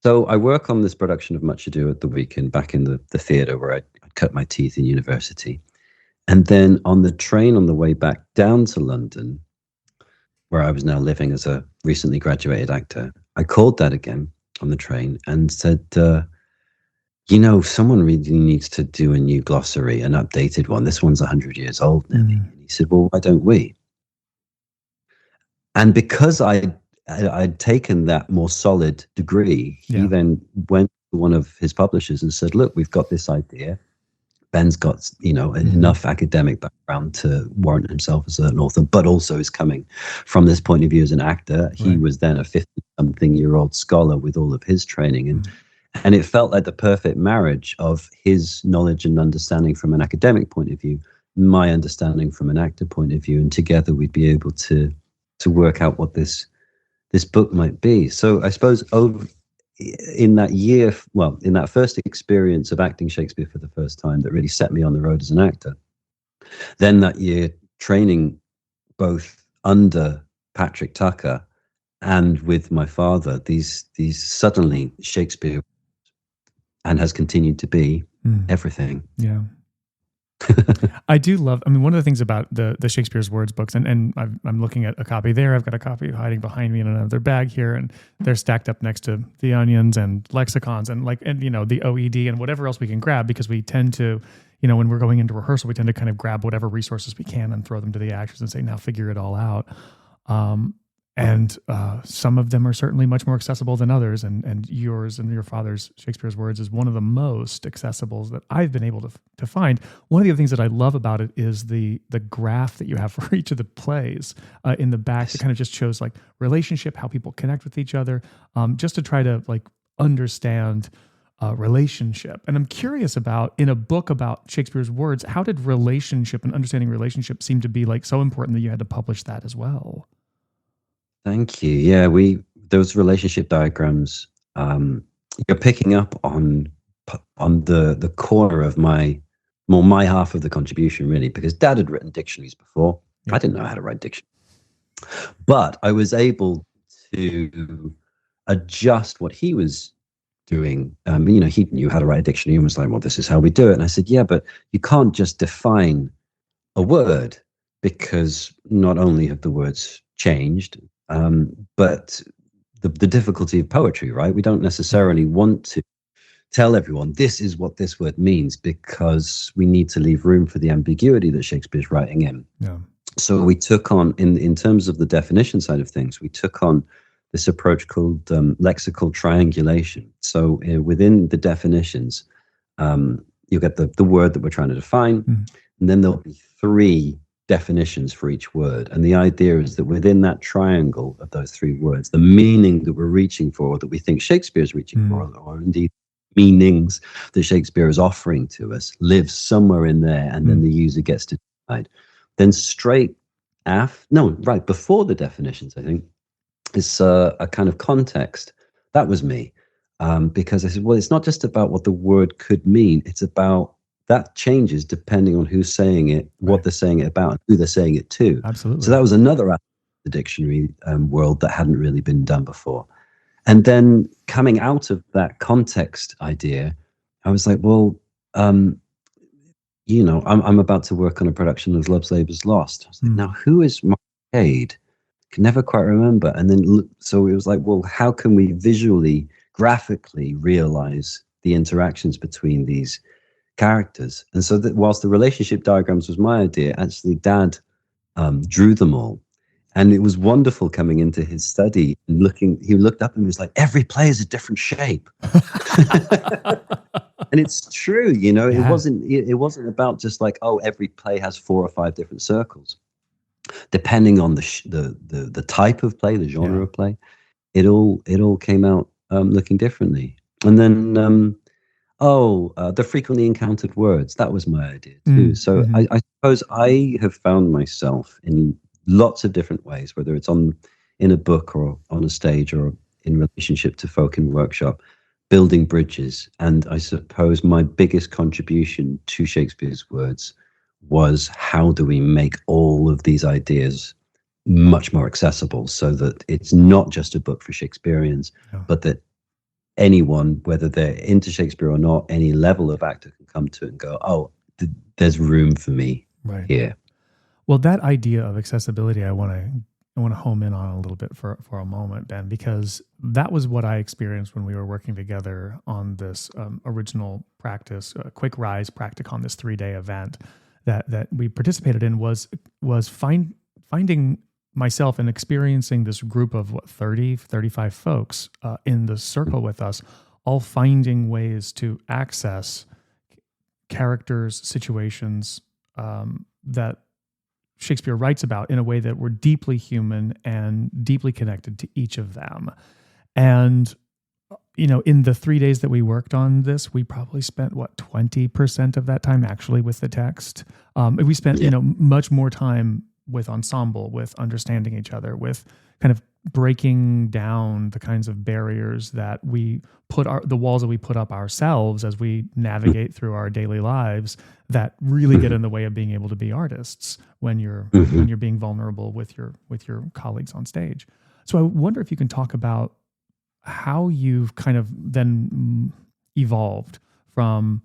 So I work on this production of Much Ado at the Weekend back in the theatre where I cut my teeth in university. And then on the train on the way back down to London, where I was now living as a recently graduated actor, I called Dad again on the train and said, someone really needs to do a new glossary, an updated one. This one's 100 years old nearly. And he said, well, why don't we? And because I'd taken that more solid degree, he then went to one of his publishers and said, look, we've got this idea. Ben's got, enough academic background to warrant himself as an author, but also is coming from this point of view as an actor. He was then a 50-something-year-old scholar with all of his training. And it felt like the perfect marriage of his knowledge and understanding from an academic point of view, my understanding from an actor point of view. And together we'd be able to work out what this book might be. So I suppose in that first experience of acting Shakespeare for the first time that really set me on the road as an actor, then that year training both under Patrick Tucker and with my father, these suddenly Shakespeare, and has continued to be everything. Yeah. I do love, one of the things about the Shakespeare's Words books, and I'm looking at a copy there, I've got a copy hiding behind me in another bag here, and they're stacked up next to the Onions and lexicons and the OED and whatever else we can grab, because we tend to, when we're going into rehearsal, we tend to kind of grab whatever resources we can and throw them to the actors and say, now figure it all out. And some of them are certainly much more accessible than others. And yours and your father's Shakespeare's Words is one of the most accessible that I've been able to find. One of the other things that I love about it is the graph that you have for each of the plays in the back that kind of just shows like relationship, how people connect with each other, just to try to like understand relationship. And I'm curious about, in a book about Shakespeare's Words, how did relationship and understanding relationship seem to be like so important that you had to publish that as well? Thank you. Yeah, those relationship diagrams, you're picking up on the corner of my half of the contribution, really, because Dad had written dictionaries before. I didn't know how to write dictionaries, but I was able to adjust what he was doing. He knew how to write a dictionary and was like, well, this is how we do it. And I said, yeah, but you can't just define a word, because not only have the words changed, but the difficulty of poetry, right? We don't necessarily want to tell everyone this is what this word means, because we need to leave room for the ambiguity that Shakespeare's writing in. Yeah. So we took on, in terms of the definition side of things, we took on this approach called lexical triangulation. So within the definitions, you'll get the word that we're trying to define, and then there'll be 3 definitions for each word. And the idea is that within that triangle of those 3 words, the meaning that we're reaching for, or that we think Shakespeare's reaching for, or indeed meanings that Shakespeare is offering to us, lives somewhere in there, and then the user gets to decide. Then right before the definitions, I think, is a kind of context. That was me, because I said, well, it's not just about what the word could mean, it's about that changes depending on who's saying it, what they're saying it about, and who they're saying it to. Absolutely. So that was another aspect of the dictionary world that hadn't really been done before. And then coming out of that context idea, I was like, well, I'm about to work on a production of Love's Labour's Lost. I was like, now who is Mark Cade? Can never quite remember. And then, so it was like, well, how can we visually graphically realize the interactions between these characters. And so that whilst the relationship diagrams was my idea, actually Dad drew them all. And it was wonderful coming into his study and he looked up and was like, every play is a different shape. And it's true, you know, it wasn't about just like, oh, every play has 4 or 5 different circles. Depending on the type of play, the genre of play, it all came out looking differently. And then the frequently encountered words, that was my idea too. So I suppose I have found myself in lots of different ways, whether it's in a book or on a stage or in relationship to folk in workshop, building bridges. And I suppose my biggest contribution to Shakespeare's words was, how do we make all of these ideas much more accessible so that it's not just a book for Shakespeareans, but that anyone, whether they're into Shakespeare or not, any level of actor can come to it and go, oh, there's room for me here. Well, that idea of accessibility, I want to home in on a little bit for a moment, Ben, because that was what I experienced when we were working together on this original practice, Quick Rise Practicon, this 3-day event that we participated in, was finding myself and experiencing this group of 35 folks in the circle with us, all finding ways to access characters, situations that Shakespeare writes about in a way that were deeply human and deeply connected to each of them. And, you know, in the 3 days that we worked on this, we probably spent 20% of that time actually with the text. We spent, you know, much more time with ensemble, with understanding each other, with kind of breaking down the kinds of barriers that we the walls that we put up ourselves as we navigate through our daily lives that really get in the way of being able to be artists when you're being vulnerable with your colleagues on stage. So I wonder if you can talk about how you've kind of then evolved from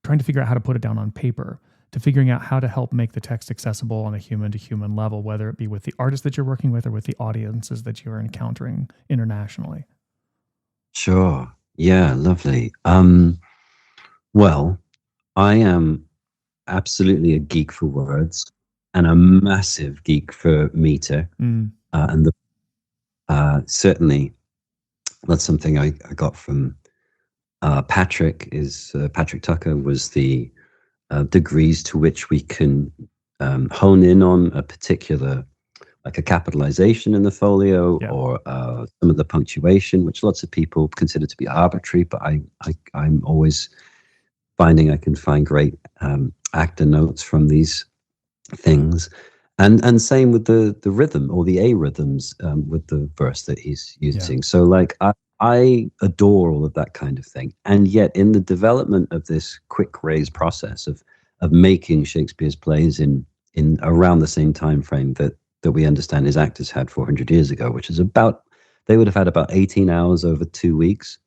trying to figure out how to put it down on paper to figuring out how to help make the text accessible on a human-to-human level, whether it be with the artists that you're working with or with the audiences that you're encountering internationally. Sure. Yeah, lovely. Well, I am absolutely a geek for words and a massive geek for meter. And certainly that's something I got from Patrick Tucker, was the degrees to which we can hone in on a particular, like a capitalization in the folio, or some of the punctuation, which lots of people consider to be arbitrary, but I'm always finding I can find great actor notes from these things. And same with the rhythm or the A rhythms with the verse that he's using. So like I adore all of that kind of thing. And yet in the development of this quick raise process of making Shakespeare's plays in around the same time frame that we understand his actors had 400 years ago, which is they would have had about 18 hours over 2 weeks.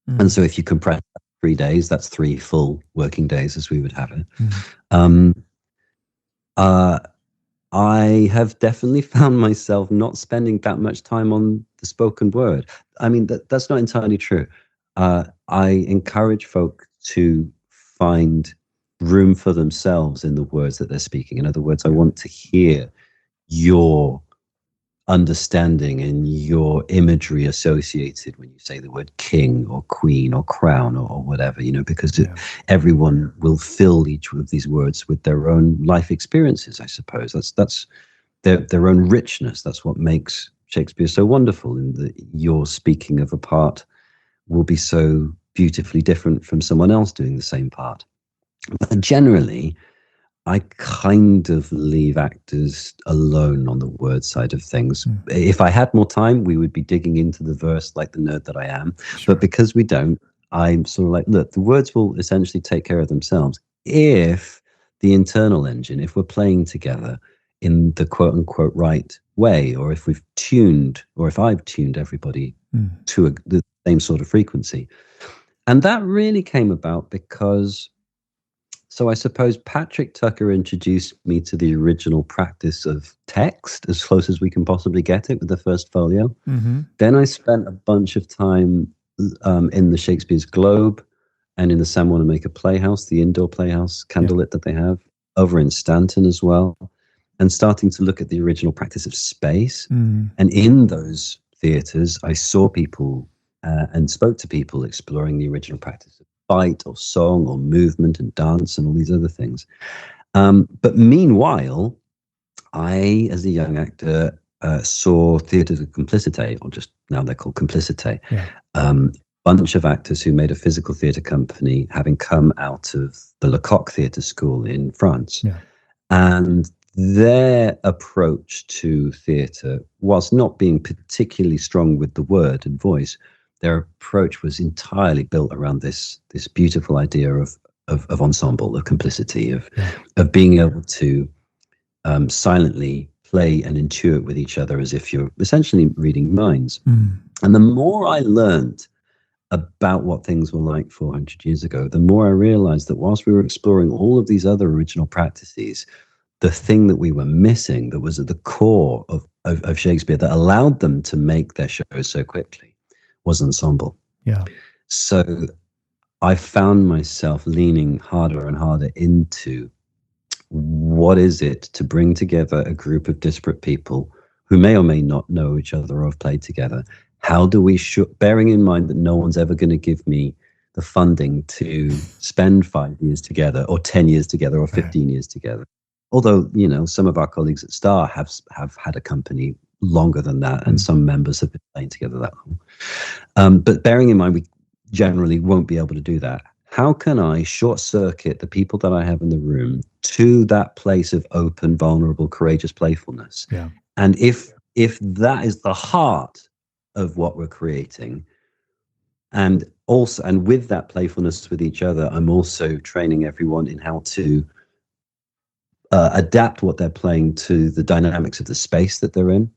And so if you compress 3 days, that's 3 full working days as we would have it. I have definitely found myself not spending that much time on the spoken word. I mean, that's not entirely true. I encourage folk to find room for themselves in the words that they're speaking. In other words, I want to hear your understanding and your imagery associated when you say the word king or queen or crown or whatever, you know, because everyone will fill each of these words with their own life experiences, I suppose. That's their own richness. That's what makes Shakespeare so wonderful, in that your speaking of a part will be so beautifully different from someone else doing the same part. But generally, I kind of leave actors alone on the word side of things. If I had more time, we would be digging into the verse like the nerd that I am. Sure. But because we don't, I'm sort of like, look, the words will essentially take care of themselves if the internal engine, if we're playing together in the quote unquote right way, or if we've tuned, or if I've tuned everybody to the same sort of frequency. And that really came about because, so I suppose Patrick Tucker introduced me to the original practice of text, as close as we can possibly get it, with the first folio. Then I spent a bunch of time in the Shakespeare's Globe and in the San Wanamaker Playhouse, the indoor playhouse candlelit that they have, over in Stanton as well, and starting to look at the original practice of space. And in those theaters, I saw people and spoke to people exploring the original practice of fight or song or movement and dance and all these other things. But meanwhile, I, as a young actor, saw Theatres of Complicité, or just now they're called Complicité, bunch of actors who made a physical theatre company, having come out of the Lecoq Theatre School in France. And their approach to theatre was not being particularly strong with the word and voice. Their approach was entirely built around this beautiful idea of ensemble, of complicity, of being able to silently play and intuit with each other as if you're essentially reading minds. And the more I learned about what things were like 400 years ago, the more I realized that whilst we were exploring all of these other original practices, the thing that we were missing, that was at the core of Shakespeare, that allowed them to make their shows so quickly, was ensemble. So I found myself leaning harder and harder into what is it to bring together a group of disparate people who may or may not know each other or have played together. How do we, bearing in mind that no one's ever going to give me the funding to spend 5 years together or 10 years together or 15 years together. Although, you know, some of our colleagues at Star have had a company longer than that, and some members have been playing together that long. But bearing in mind, we generally won't be able to do that. How can I short circuit the people that I have in the room to that place of open, vulnerable, courageous playfulness? And if that is the heart of what we're creating, and with that playfulness with each other, I'm also training everyone in how to adapt what they're playing to the dynamics of the space that they're in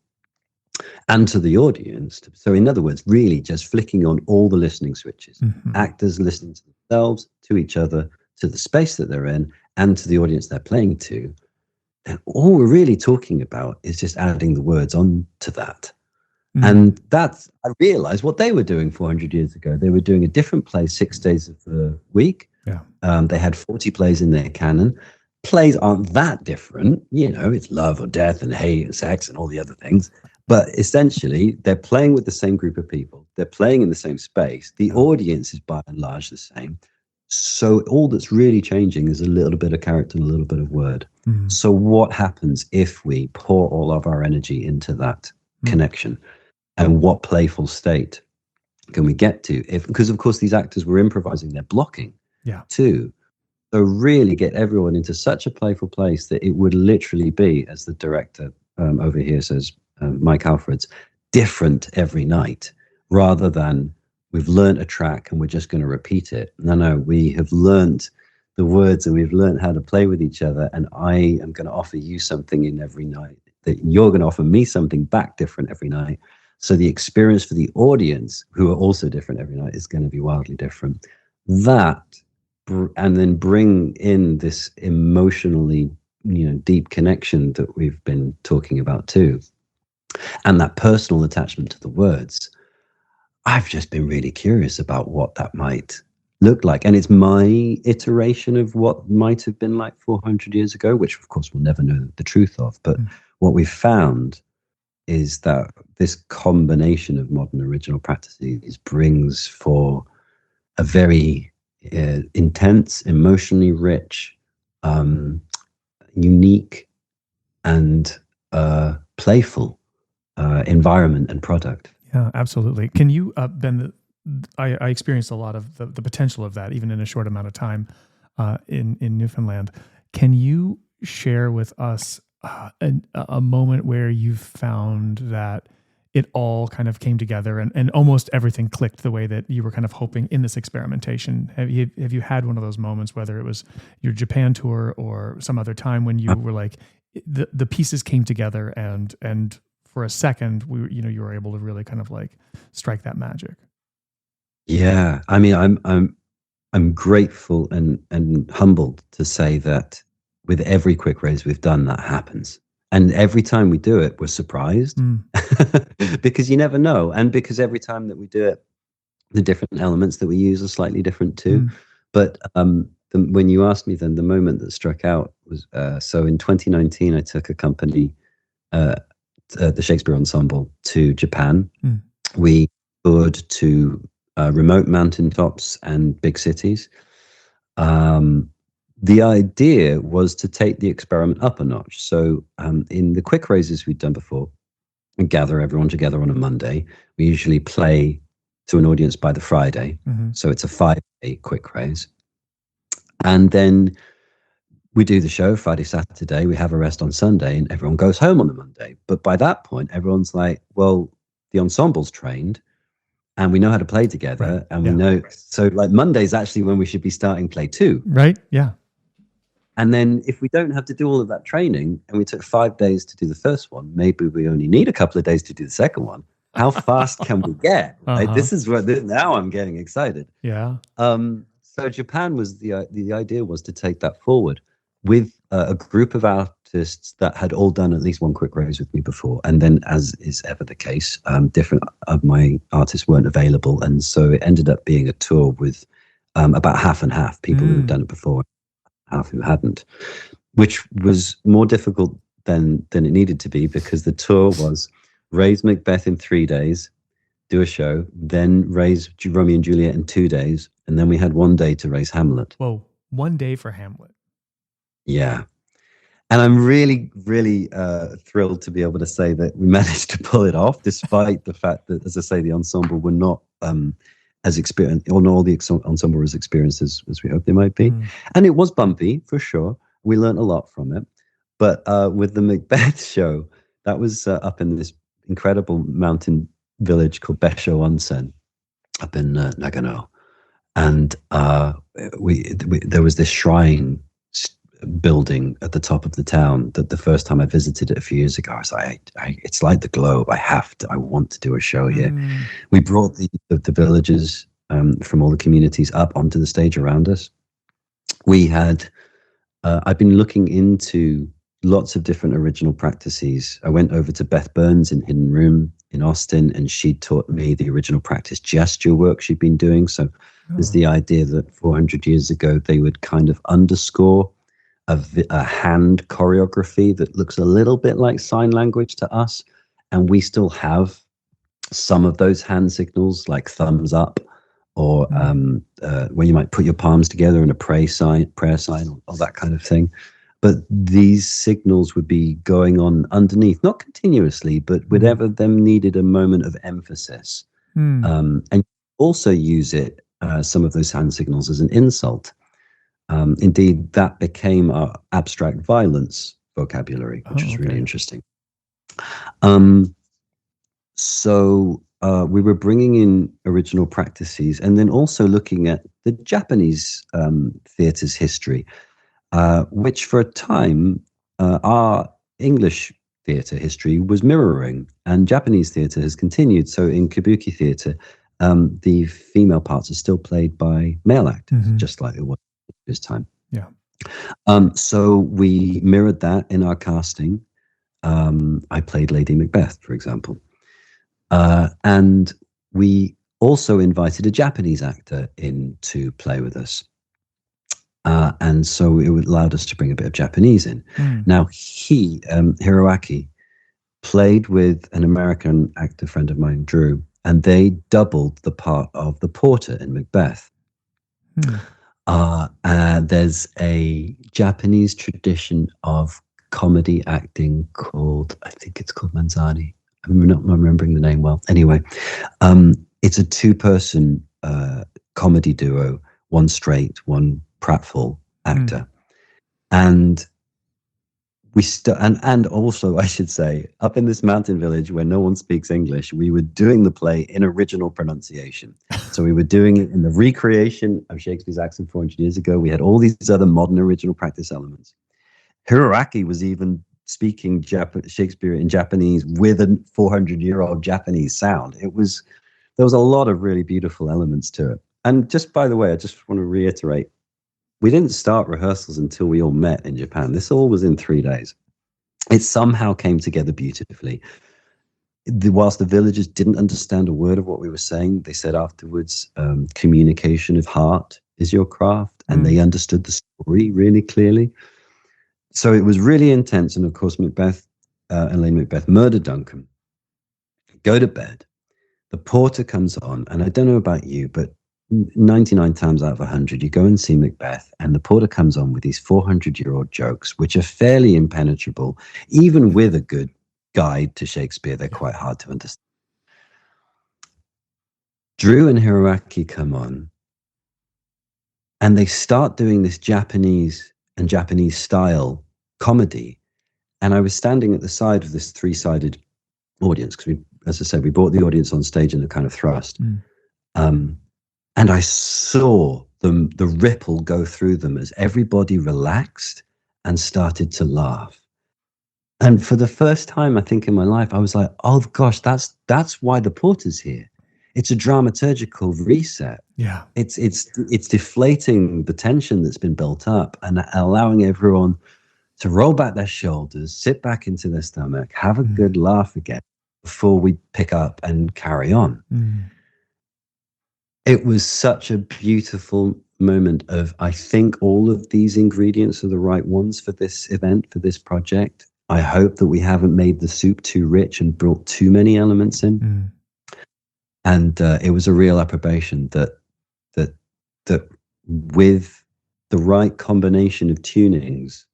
and to the audience. So in other words, really just flicking on all the listening switches. Actors listening to themselves, to each other, to the space that they're in, and to the audience they're playing to. And all we're really talking about is just adding the words on to that. And that's, I realized what they were doing 400 years ago. They were doing a different play 6 days of the week. They had 40 plays in their canon. Plays aren't that different. You know, it's love or death and hate and sex and all the other things. But essentially, they're playing with the same group of people. They're playing in the same space. The audience is by and large the same. So all that's really changing is a little bit of character and a little bit of word. So what happens if we pour all of our energy into that connection? And what playful state can we get to? Because, of course, these actors were improvising their blocking too. So really get everyone into such a playful place that it would literally be, as the director over here says, Mike Alfred's, different every night, rather than we've learned a track and we're just going to repeat it. No, we have learned the words and we've learned how to play with each other. And I am going to offer you something in every night, that you're going to offer me something back different every night. So the experience for the audience, who are also different every night, is going to be wildly different. That, and then bring in this emotionally, deep connection that we've been talking about too, and that personal attachment to the words. I've just been really curious about what that might look like. And it's my iteration of what might have been like 400 years ago, which of course we'll never know the truth of. But what we've found is that this combination of modern original practices brings for a very intense, emotionally rich, unique, and playful environment and product. Yeah, absolutely. Can you, Ben, I experienced a lot of the potential of that, even in a short amount of time in Newfoundland. Can you share with us a moment where you found that it all kind of came together and almost everything clicked the way that you were kind of hoping in this experimentation? Have you had one of those moments, whether it was your Japan tour or some other time, when you were like, the pieces came together and for a second you were able to really kind of like strike that magic? Yeah, I mean, I'm grateful and humbled to say that with every quick raise we've done, that happens. And every time we do it, we're surprised because you never know. And because every time that we do it, The different elements that we use are slightly different too. But when you asked me, then the moment that struck out was so in 2019, I took a company, the Shakespeare Ensemble, to Japan. We toured to remote mountaintops and big cities. The idea was to take the experiment up a notch. So in the quick raises we'd done before, we gather everyone together on a Monday. We usually play to an audience by the Friday. So it's a 5-day quick raise. And then we do the show Friday, Saturday. We have a rest on Sunday and everyone goes home on the Monday. But by that point, everyone's like, well, the ensemble's trained and we know how to play together. And we know, so like Monday's actually when we should be starting play 2. Right. Yeah. And then if we don't have to do all of that training and we took 5 days to do the first one, maybe we only need a couple of days to do the second one. How fast can we get? Right? This is what now I'm getting excited. Yeah. So Japan was the idea was to take that forward with a group of artists that had all done at least one quick raise with me before. And then, as is ever the case, different of my artists weren't available. And so it ended up being a tour with about half and half, people who had done it before, half who hadn't, which was more difficult than it needed to be, because the tour was raise Macbeth in 3 days, do a show, then raise Romeo and Juliet in 2 days, and then we had 1 day to raise Hamlet. Whoa, 1 day for Hamlet. Yeah. And I'm really, really thrilled to be able to say that we managed to pull it off, despite the fact that, as I say, the ensemble were not as experienced, or not all the ensemble was experienced as we hoped they might be. And it was bumpy, for sure. We learned a lot from it. But with the Macbeth show, that was up in this incredible mountain village called Besho Onsen up in Nagano. And there was this shrine building at the top of the town that the first time I visited it a few years ago, I was like, it's like the Globe. I want to do a show here. We brought the villagers from all the communities up onto the stage around us. We had, I've been looking into lots of different original practices. I went over to Beth Burns in Hidden Room in Austin, and she taught me the original practice gesture work she'd been doing. So there's the idea that 400 years ago, they would kind of underscore a hand choreography that looks a little bit like sign language to us. And we still have some of those hand signals, like thumbs up, or where you might put your palms together in a prayer sign, or that kind of thing. But these signals would be going on underneath, not continuously, but whenever them needed a moment of emphasis. And also use it, some of those hand signals, as an insult. Indeed, that became our abstract violence vocabulary, which is really interesting. So we were bringing in original practices, and then also looking at the Japanese theatre's history, which for a time our English theatre history was mirroring, and Japanese theatre has continued. So in kabuki theatre, the female parts are still played by male actors, just like it was this time. Yeah. So we mirrored that in our casting. I played Lady Macbeth, for example. And we also invited a Japanese actor in to play with us. And so it allowed us to bring a bit of Japanese in. Now, Hiroaki, played with an American actor friend of mine, Drew, and they doubled the part of the porter in Macbeth. There's a Japanese tradition of comedy acting called, I think it's called Manzani. I'm not remembering the name well. Anyway, it's a 2-person comedy duo, one straight, one pratfall actor. And we and also, I should say, up in this mountain village where no one speaks English, we were doing the play in original pronunciation. So we were doing it in the recreation of Shakespeare's accent 400 years ago. We had all these other modern original practice elements. Hiroaki was even speaking Shakespeare in Japanese with a 400-year-old Japanese sound. There was a lot of really beautiful elements to it. And just by the way, I just want to reiterate, we didn't start rehearsals until we all met in Japan. This all was in 3 days. It somehow came together beautifully. whilst the villagers didn't understand a word of what we were saying, they said afterwards, communication of heart is your craft, and they understood the story really clearly. So it was really intense. And of course, Macbeth and Lady Macbeth murder Duncan, go to bed. The porter comes on, and I don't know about you, but 99 times out of 100, you go and see Macbeth, and the porter comes on with these 400-year-old jokes, which are fairly impenetrable. Even with a good guide to Shakespeare, they're quite hard to understand. Drew and Hiroaki come on, and they start doing this Japanese and Japanese style comedy. And I was standing at the side of this 3-sided audience because, as I said, we brought the audience on stage in a kind of thrust. And I saw the ripple go through them as everybody relaxed and started to laugh. And for the first time, I think, in my life, I was like, oh gosh, that's why the porter's here. It's a dramaturgical reset. Yeah. It's deflating the tension that's been built up and allowing everyone to roll back their shoulders, sit back into their stomach, have a good laugh again before we pick up and carry on. It was such a beautiful moment of, I think all of these ingredients are the right ones for this event, for this project. I hope that we haven't made the soup too rich and brought too many elements in. And it was a real approbation that with the right combination of tunings,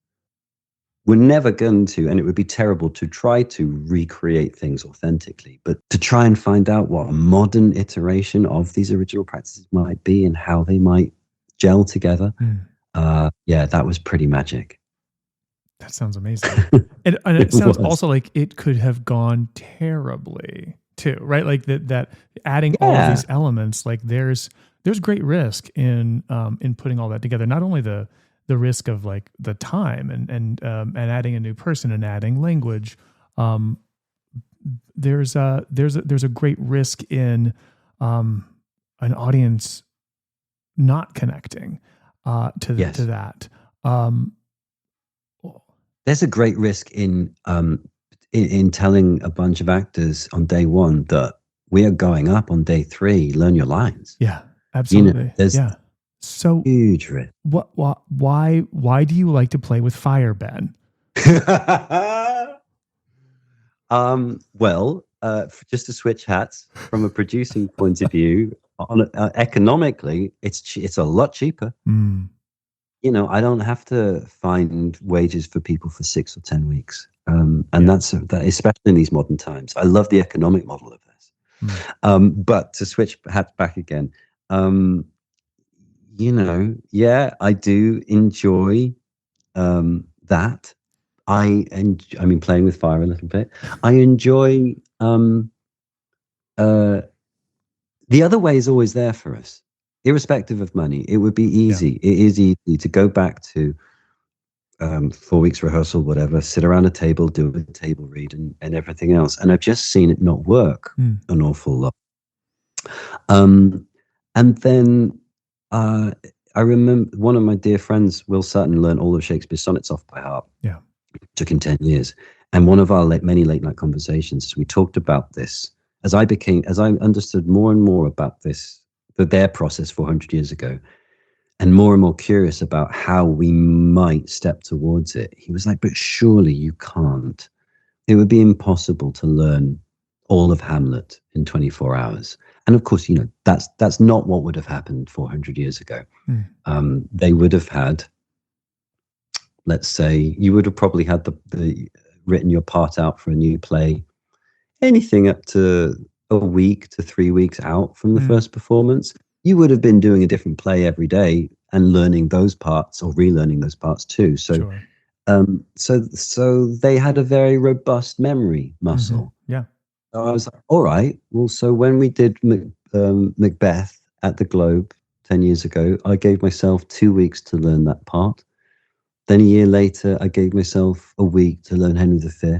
we're never going to, and it would be terrible to try to recreate things authentically, but to try and find out what a modern iteration of these original practices might be and how they might gel together. That was pretty magic. That sounds amazing. And it sounds also like it could have gone terribly too, right? Like that adding all of these elements, like there's great risk in putting all that together. Not only the risk of like the time and adding a new person and adding language. There's a great risk in an audience not connecting to that. There's a great risk in telling a bunch of actors on day one that we are going up on day 3. Learn your lines. Yeah, absolutely. There's so huge risk. Why do you like to play with fire, Ben? Just to switch hats from a producing point of view, economically, it's a lot cheaper. I don't have to find wages for people for 6 or 10 weeks. That's especially in these modern times. I love the economic model of this. But to switch hats back again, I do enjoy that. I mean, playing with fire a little bit. I enjoy the other way is always there for us, irrespective of money. It would be easy. Yeah. It is easy to go back to 4 weeks rehearsal, whatever, sit around a table, do a table read and everything else. And I've just seen it not work an awful lot. And then I remember one of my dear friends, Will Sutton, learned all of Shakespeare's sonnets off by heart. Yeah. It took him 10 years. And one of our many late night conversations, we talked about this as I understood more and more about their process 400 years ago, and more curious about how we might step towards it. He was like, but surely you can't. It would be impossible to learn all of Hamlet in 24 hours. And of course, that's not what would have happened 400 years ago. They would have had, let's say, you would have probably had the written your part out for a new play, anything up to a week to 3 weeks out from the first performance. You would have been doing a different play every day and learning those parts or relearning those parts too. So, so they had a very robust memory muscle. Yeah. So I was like, all right. Well, so when we did Macbeth at the Globe 10 years ago, I gave myself 2 weeks to learn that part. Then a year later, I gave myself a week to learn Henry V.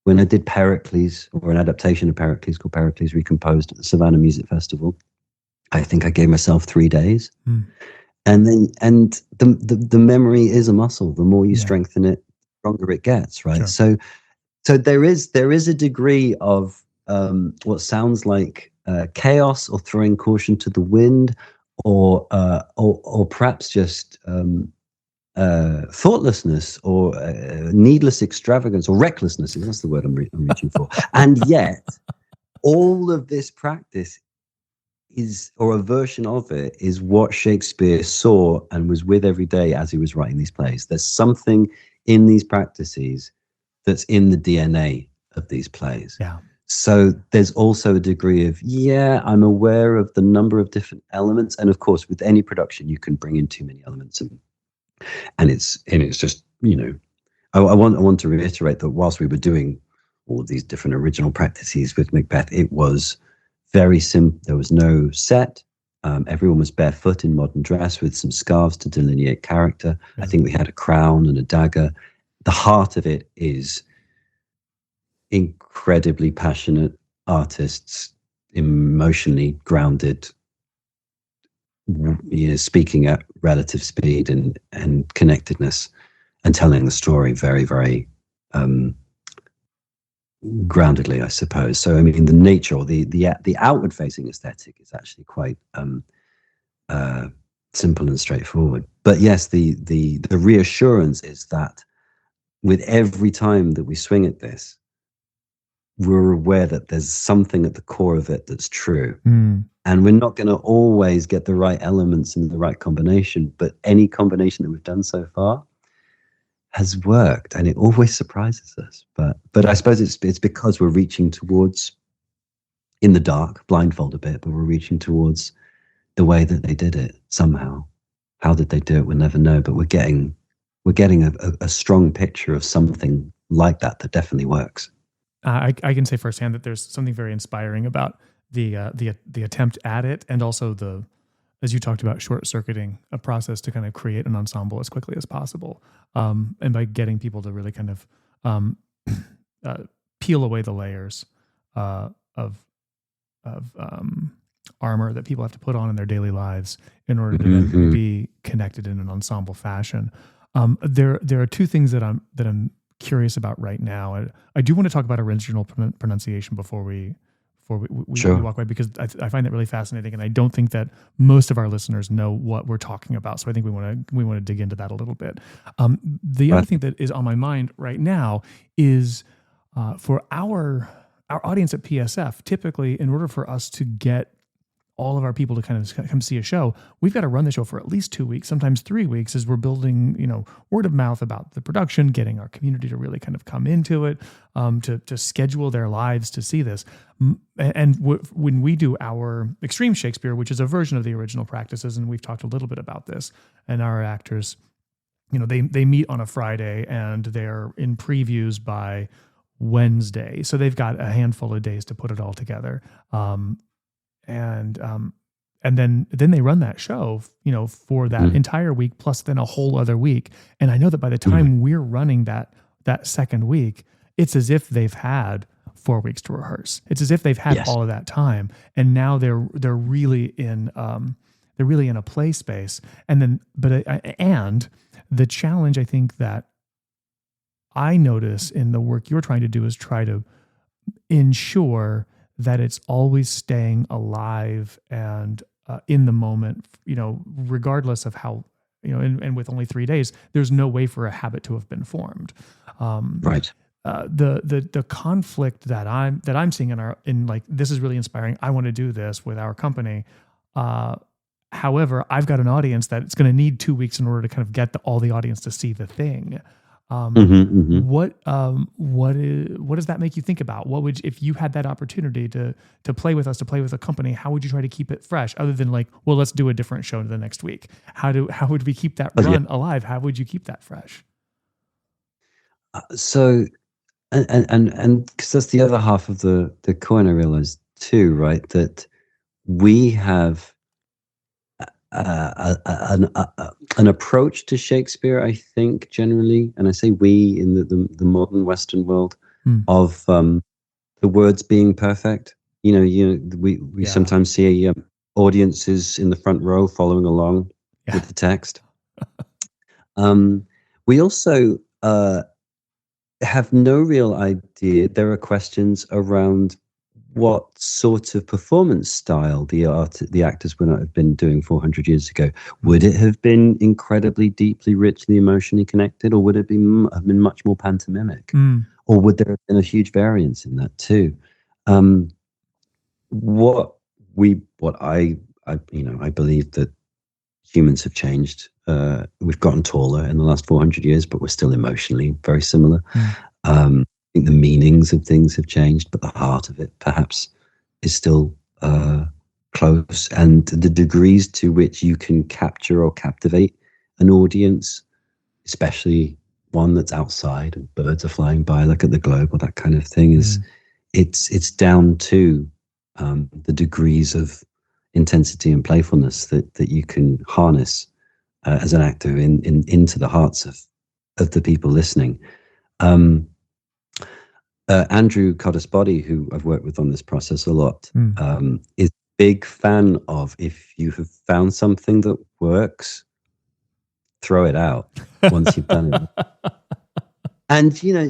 When I did Pericles, or an adaptation of Pericles called Pericles Recomposed at the Savannah Music Festival, I think I gave myself 3 days. And the memory is a muscle. The more you strengthen it, the stronger it gets, right? Sure. So there is a degree of what sounds like chaos, or throwing caution to the wind, or perhaps just thoughtlessness, or needless extravagance, or recklessness. That's the word I'm reaching for. And yet, all of this practice is, or a version of it, is what Shakespeare saw and was with every day as he was writing these plays. There's something in these practices that's in the DNA of these plays. Yeah. So there's also a degree of, I'm aware of the number of different elements. And of course, with any production, you can bring in too many elements. And it's just, I want to reiterate that whilst we were doing all of these different original practices with Macbeth, it was very simple. There was no set. Everyone was barefoot in modern dress with some scarves to delineate character. I think we had a crown and a dagger. The heart of it is incredibly passionate artists, emotionally grounded, speaking at relative speed and connectedness, and telling the story very, very groundedly, I suppose. So, I mean, the nature, or the outward-facing aesthetic is actually quite simple and straightforward. But yes, the reassurance is that with every time that we swing at this, we're aware that there's something at the core of it that's true. And we're not going to always get the right elements in the right combination, but any combination that we've done so far has worked, and it always surprises us. But I suppose it's because we're reaching towards, in the dark, blindfold a bit, but we're reaching towards the way that they did it somehow. How did they do it? We'll never know, but we're getting a strong picture of something like that definitely works. I can say firsthand that there's something very inspiring about the attempt at it, and also as you talked about, short-circuiting a process to kind of create an ensemble as quickly as possible, and by getting people to really kind of peel away the layers of armor that people have to put on in their daily lives in order to then be connected in an ensemble fashion. There are two things that I'm curious about right now. I do want to talk about original pronunciation before we walk away, because I find that really fascinating, and I don't think that most of our listeners know what we're talking about. So I think we want to dig into that a little bit. The other thing that is on my mind right now is for our audience at PSF. Typically, in order for us to get all of our people to kind of come see a show, we've got to run the show for at least 2 weeks, sometimes 3 weeks, as we're building, word of mouth about the production, getting our community to really kind of come into it, to schedule their lives to see this. And when we do our Extreme Shakespeare, which is a version of the original practices, and we've talked a little bit about this, and our actors, they meet on a Friday and they're in previews by Wednesday. So they've got a handful of days to put it all together. And then they run that show, for that entire week, plus then a whole other week. And I know that by the time we're running that second week, it's as if they've had 4 weeks to rehearse. It's as if they've had all of that time, and now they're really in a play space. And the challenge, I think, that I notice in the work you're trying to do is try to ensure that it's always staying alive and in the moment, regardless of how, and with only 3 days, there's no way for a habit to have been formed. Right. The conflict that I'm seeing in like, this is really inspiring. I want to do this with our company. However, I've got an audience that it's going to need 2 weeks in order to kind of get all the audience to see the thing. What does that make you think about? What would, if you had that opportunity to play with us, to play with a company, how would you try to keep it fresh, other than like, well, let's do a different show the next week? How would we keep that run alive? How would you keep that fresh? So, and because that's the other half of the coin, I realized too, right? That we have an approach to Shakespeare, I think, generally, and I say we in the modern Western world, of the words being perfect. We sometimes see audiences in the front row following along with the text. We also have no real idea. There are questions around what sort of performance style the actors would not have been doing 400 years ago. Would it have been incredibly deeply, richly, emotionally connected, or would it have been much more pantomimic? Or would there have been a huge variance in that too? What I believe that humans have changed. We've gotten taller in the last 400 years, but we're still emotionally very similar. I think the meanings of things have changed, but the heart of it perhaps is still close. And the degrees to which you can capture or captivate an audience, especially one that's outside and birds are flying by, look at the globe or that kind of thing, is it's down to the degrees of intensity and playfulness that you can harness as an actor into the hearts of the people listening. Andrew Codesbody, who I've worked with on this process a lot, is a big fan of, if you have found something that works, throw it out once you've done it. And you know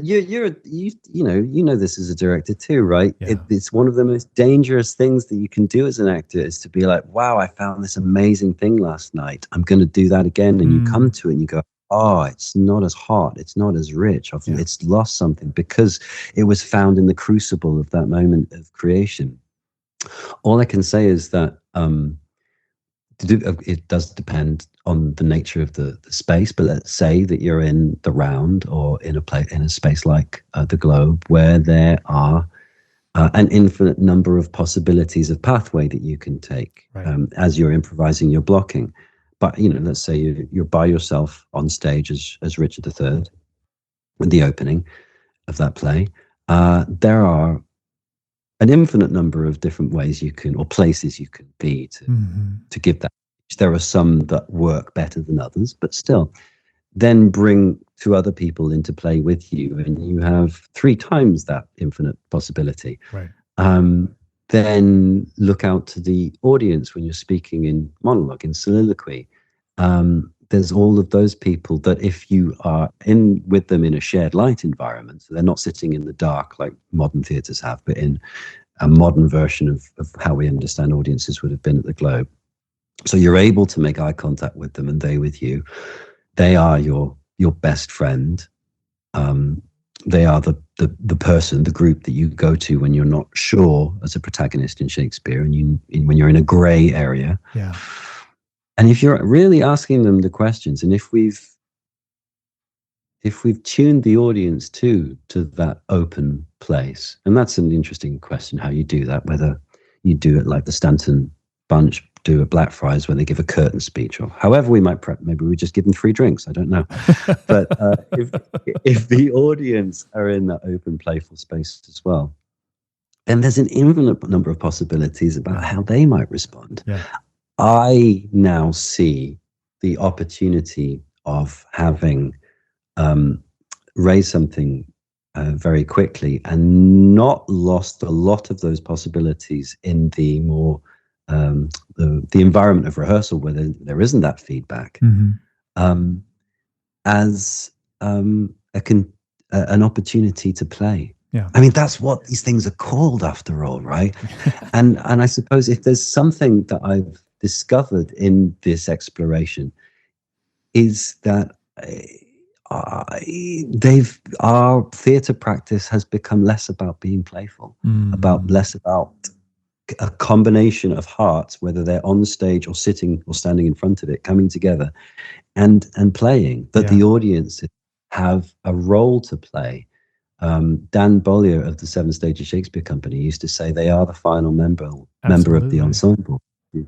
this as a director too, right? Yeah. It's one of the most dangerous things that you can do as an actor, is to be like, wow, I found this amazing thing last night, I'm going to do that again. And you come to it and you go, oh, it's not as hot, it's not as rich, it's lost something, because it was found in the crucible of that moment of creation. All I can say is that it does depend on the nature of the space, but let's say that you're in the round or in a space like the globe, where there are an infinite number of possibilities of pathway that you can take as you're improvising your blocking. But let's say you're by yourself on stage as Richard III, with the opening of that play. There are an infinite number of different ways you can, or places you can be to give that. There are some that work better than others, but still, then bring two other people into play with you, and you have 3 times that infinite possibility. Right. Then look out to the audience when you're speaking in monologue, in soliloquy. There's all of those people that, if you are in with them in a shared light environment, so they're not sitting in the dark like modern theatres have, but in a modern version of how we understand audiences would have been at the Globe. So you're able to make eye contact with them, and they with you. They are your best friend. They are the person, the group that you go to when you're not sure as a protagonist in Shakespeare, and when you're in a grey area. Yeah. And if you're really asking them the questions, and if we've tuned the audience to that open place, and that's an interesting question, how you do that, whether you do it like the Stanton Bunch do at Blackfriars, where they give a curtain speech, or however we might prep. Maybe we just give them free drinks, I don't know. But if the audience are in that open, playful space as well, then there's an infinite number of possibilities about how they might respond. Yeah. I now see the opportunity of having raised something very quickly and not lost a lot of those possibilities in the more the environment of rehearsal, where there isn't that feedback, as an opportunity to play. Yeah. I mean, that's what these things are called after all, right? and I suppose if there's something that I've discovered in this exploration, is that our theatre practice has become less about being playful, less about a combination of hearts, whether they're on stage or sitting or standing in front of it, coming together and playing, that the audience have a role to play. Dan Bollier of the 7 Stages Shakespeare Company used to say they are the final member of the ensemble.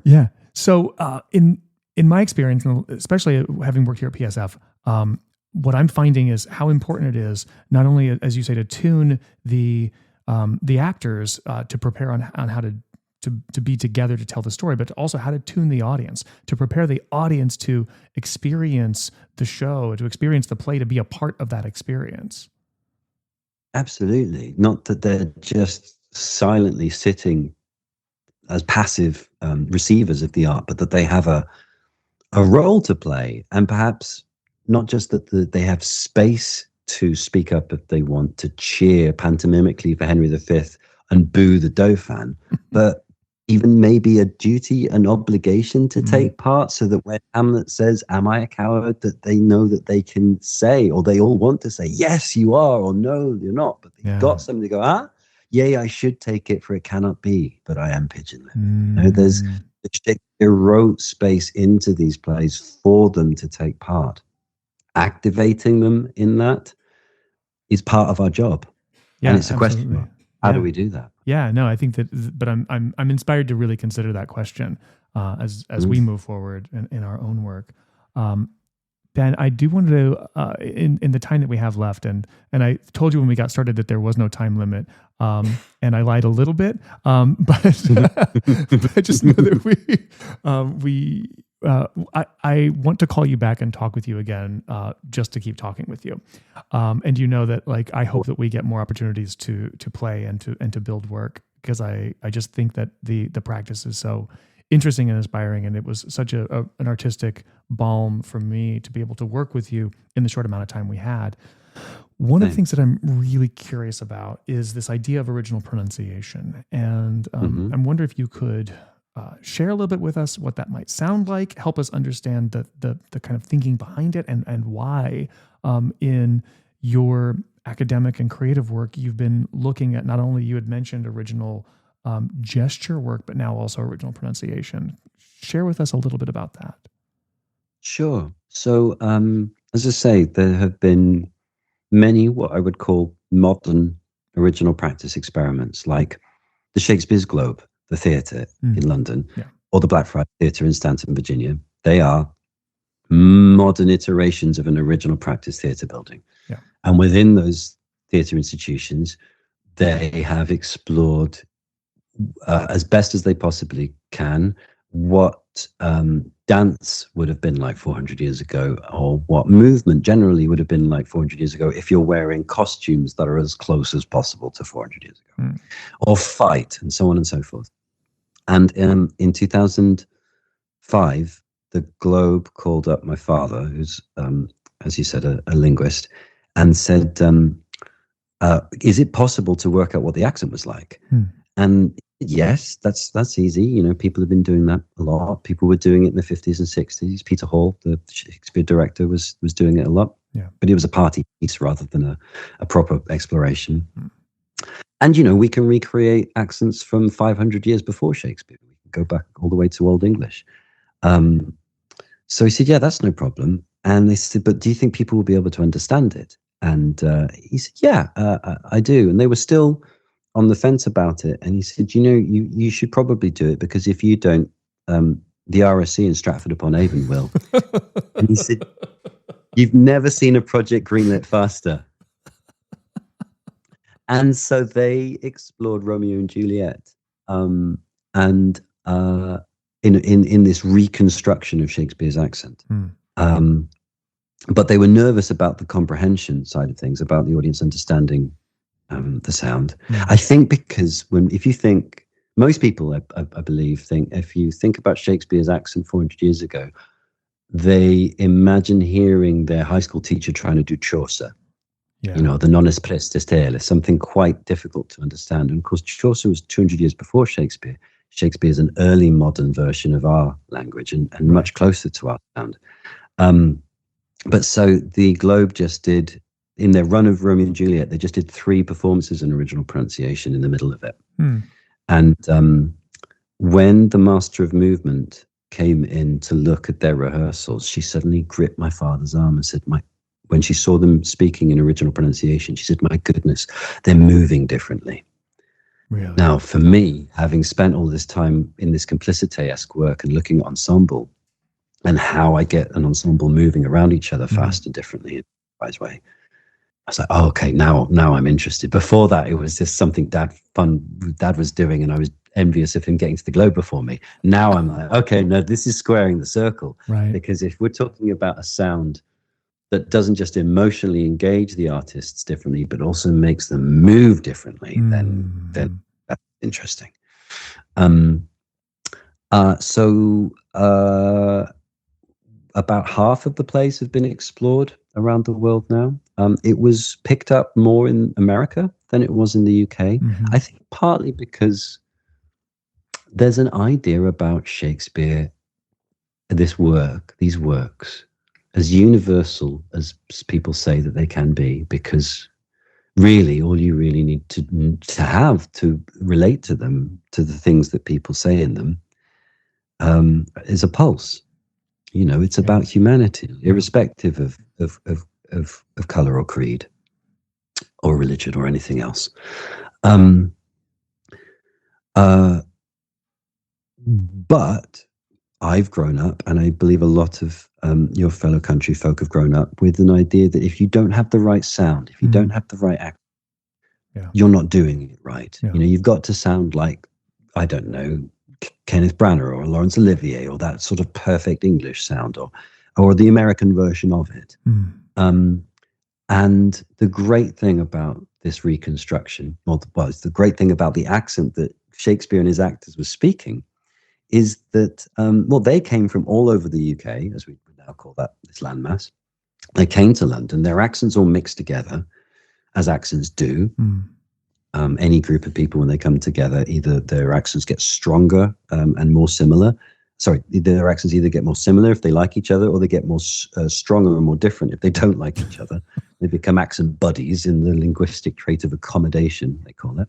Yeah. So in my experience, especially having worked here at PSF, what I'm finding is how important it is, not only, as you say, to tune the actors to prepare on how to be together to tell the story, but also how to tune the audience, to prepare the audience to experience the show, to experience the play, to be a part of that experience. Absolutely. Not that they're just silently sitting as passive receivers of the art, but that they have a role to play, and perhaps not just that they have space to speak up if they want, to cheer pantomimically for Henry V and boo the Dauphin, but even maybe a duty, an obligation to take part, so that when Hamlet says, "Am I a coward?" that they know that they can say, or they all want to say, "Yes, you are," or "No, you're not." But they've got something to go, yea, I should take it, for it cannot be, but I am pigeonless. You know, there's Shakespeare wrote space into these plays for them to take part. Activating them in that is part of our job. Yeah, and it's a absolutely. question: how do we do that? Yeah, no, I think that, but I'm inspired to really consider that question as we move forward in our own work. Ben, I do want to in the time that we have left, and I told you when we got started that there was no time limit, and I lied a little bit, but but I just know that I want to call you back and talk with you again, just to keep talking with you. And you know that, like, I hope that we get more opportunities to play and to build work, because I just think that the practice is so interesting and inspiring, and it was such an artistic balm for me to be able to work with you in the short amount of time we had. One of the things that I'm really curious about is this idea of original pronunciation, and I'm wondering if you could share a little bit with us what that might sound like, help us understand the kind of thinking behind it, and why in your academic and creative work you've been looking at, not only, you had mentioned original gesture work, but now also original pronunciation. Share with us a little bit about that. Sure. So, as I say, there have been many what I would call modern original practice experiments, like the Shakespeare's Globe, the theatre in London, or the Blackfriars Theatre in Stanton, Virginia. They are modern iterations of an original practice theatre building. Yeah. And within those theatre institutions, they have explored as best as they possibly can what dance would have been like 400 years ago, or what movement generally would have been like 400 years ago if you're wearing costumes that are as close as possible to 400 years ago, or fight, and so on and so forth. And in 2005, the Globe called up my father, who's, as you said, a linguist, and said, is it possible to work out what the accent was like? And yes, that's easy. You know, people have been doing that a lot. People were doing it in the 50s and 60s. Peter Hall, the Shakespeare director, was doing it a lot. Yeah. But it was a party piece rather than a proper exploration. And, you know, we can recreate accents from 500 years before Shakespeare. We can go back all the way to Old English. So he said, yeah, that's no problem. And they said, but do you think people will be able to understand it? And he said, yeah, I do. And they were still on the fence about it. And he said, you know, you should probably do it, because if you don't, the RSC in Stratford-upon-Avon will. And he said, you've never seen a project greenlit faster. And so they explored Romeo and Juliet, and in this reconstruction of Shakespeare's accent. But they were nervous about the comprehension side of things, about the audience understanding the sound. I think because if you think, most people, I believe, if you think about Shakespeare's accent 400 years ago, they imagine hearing their high school teacher trying to do Chaucer. Yeah. You know, the non est plus est tale, something quite difficult to understand. And of course, Chaucer was 200 years before Shakespeare. Shakespeare is an early modern version of our language, and much closer to our sound. But so the Globe just did, in their run of Romeo and Juliet, they just did 3 performances in original pronunciation in the middle of it. And when the Master of Movement came in to look at their rehearsals, she suddenly gripped my father's arm and said, when she saw them speaking in original pronunciation, she said, my goodness, they're moving differently. Really? Now, for me, having spent all this time in this complicité-esque work and looking at ensemble and how I get an ensemble moving around each other fast and differently in a wise way, I was like, oh, okay, now I'm interested. Before that, it was just something Dad was doing, and I was envious of him getting to the Globe before me. Now I'm like, okay, no, this is squaring the circle. Right. Because if we're talking about a sound that doesn't just emotionally engage the artists differently, but also makes them move differently, then that's interesting. So about half of the plays have been explored around the world now. It was picked up more in America than it was in the UK. I think partly because there's an idea about Shakespeare, these works, as universal as people say that they can be, because really all you really need to have to relate to them, to the things that people say in them, is a pulse. You know, it's about humanity, irrespective of color or creed or religion or anything else. But I've grown up, and I believe a lot of your fellow country folk have grown up with an idea that if you don't have the right sound, if you don't have the right accent, you're not doing it right. You know, you've got to sound like, I don't know, Kenneth Branagh or Laurence Olivier, or that sort of perfect English sound, or the American version of it. And the great thing about this reconstruction, it's the great thing about the accent that Shakespeare and his actors were speaking, is that, they came from all over the UK, as we would now call that, this landmass. They came to London, their accents all mixed together, as accents do. Any group of people, when they come together, either their accents get stronger and more similar. Their accents either get more similar if they like each other, or they get more stronger and more different if they don't like each other. They become accent buddies in the linguistic trait of accommodation, they call it.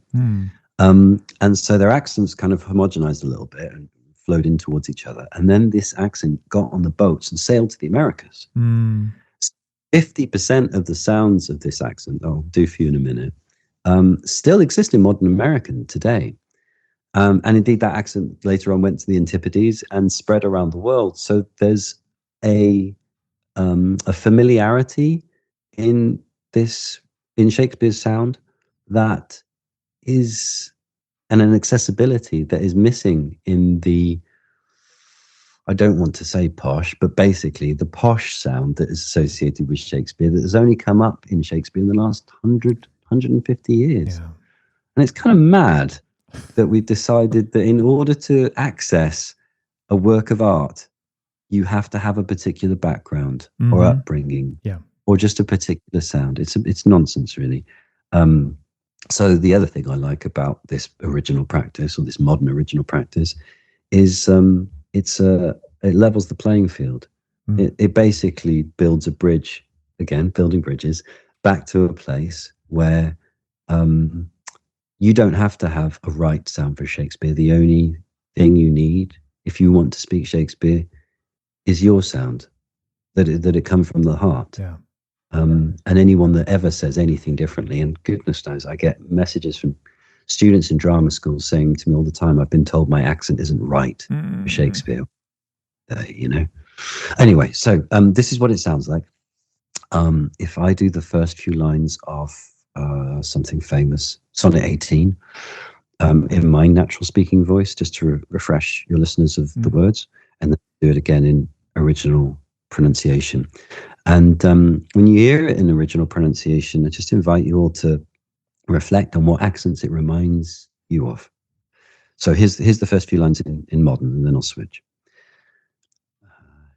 And so their accents kind of homogenized a little bit and flowed in towards each other. And then this accent got on the boats and sailed to the Americas. 50% of the sounds of this accent, I'll do for you in a minute, still exist in modern American today. And indeed, that accent later on went to the Antipodes and spread around the world. So there's a familiarity in Shakespeare's sound that is, and an accessibility that is missing in the, I don't want to say posh, but basically the posh sound that is associated with Shakespeare, that has only come up in Shakespeare in the last 150 years. And it's kind of mad that we've decided that in order to access a work of art, you have to have a particular background or upbringing, or just a particular sound. It's nonsense, really. So the other thing I like about this original practice, or this modern original practice, is it levels the playing field. It basically builds a bridge, again, building bridges, back to a place where you don't have to have a right sound for Shakespeare. The only thing you need, if you want to speak Shakespeare, is your sound, that it come from the heart. And anyone that ever says anything differently, and goodness knows, I get messages from students in drama schools saying to me all the time, I've been told my accent isn't right for Shakespeare. You know. Anyway, so this is what it sounds like. If I do the first few lines of something famous, Sonnet 18, in my natural speaking voice, just to refresh your listeners of the words, and then do it again in original pronunciation. And when you hear it in original pronunciation, I just invite you all to reflect on what accents it reminds you of. So here's the first few lines in modern, and then I'll switch.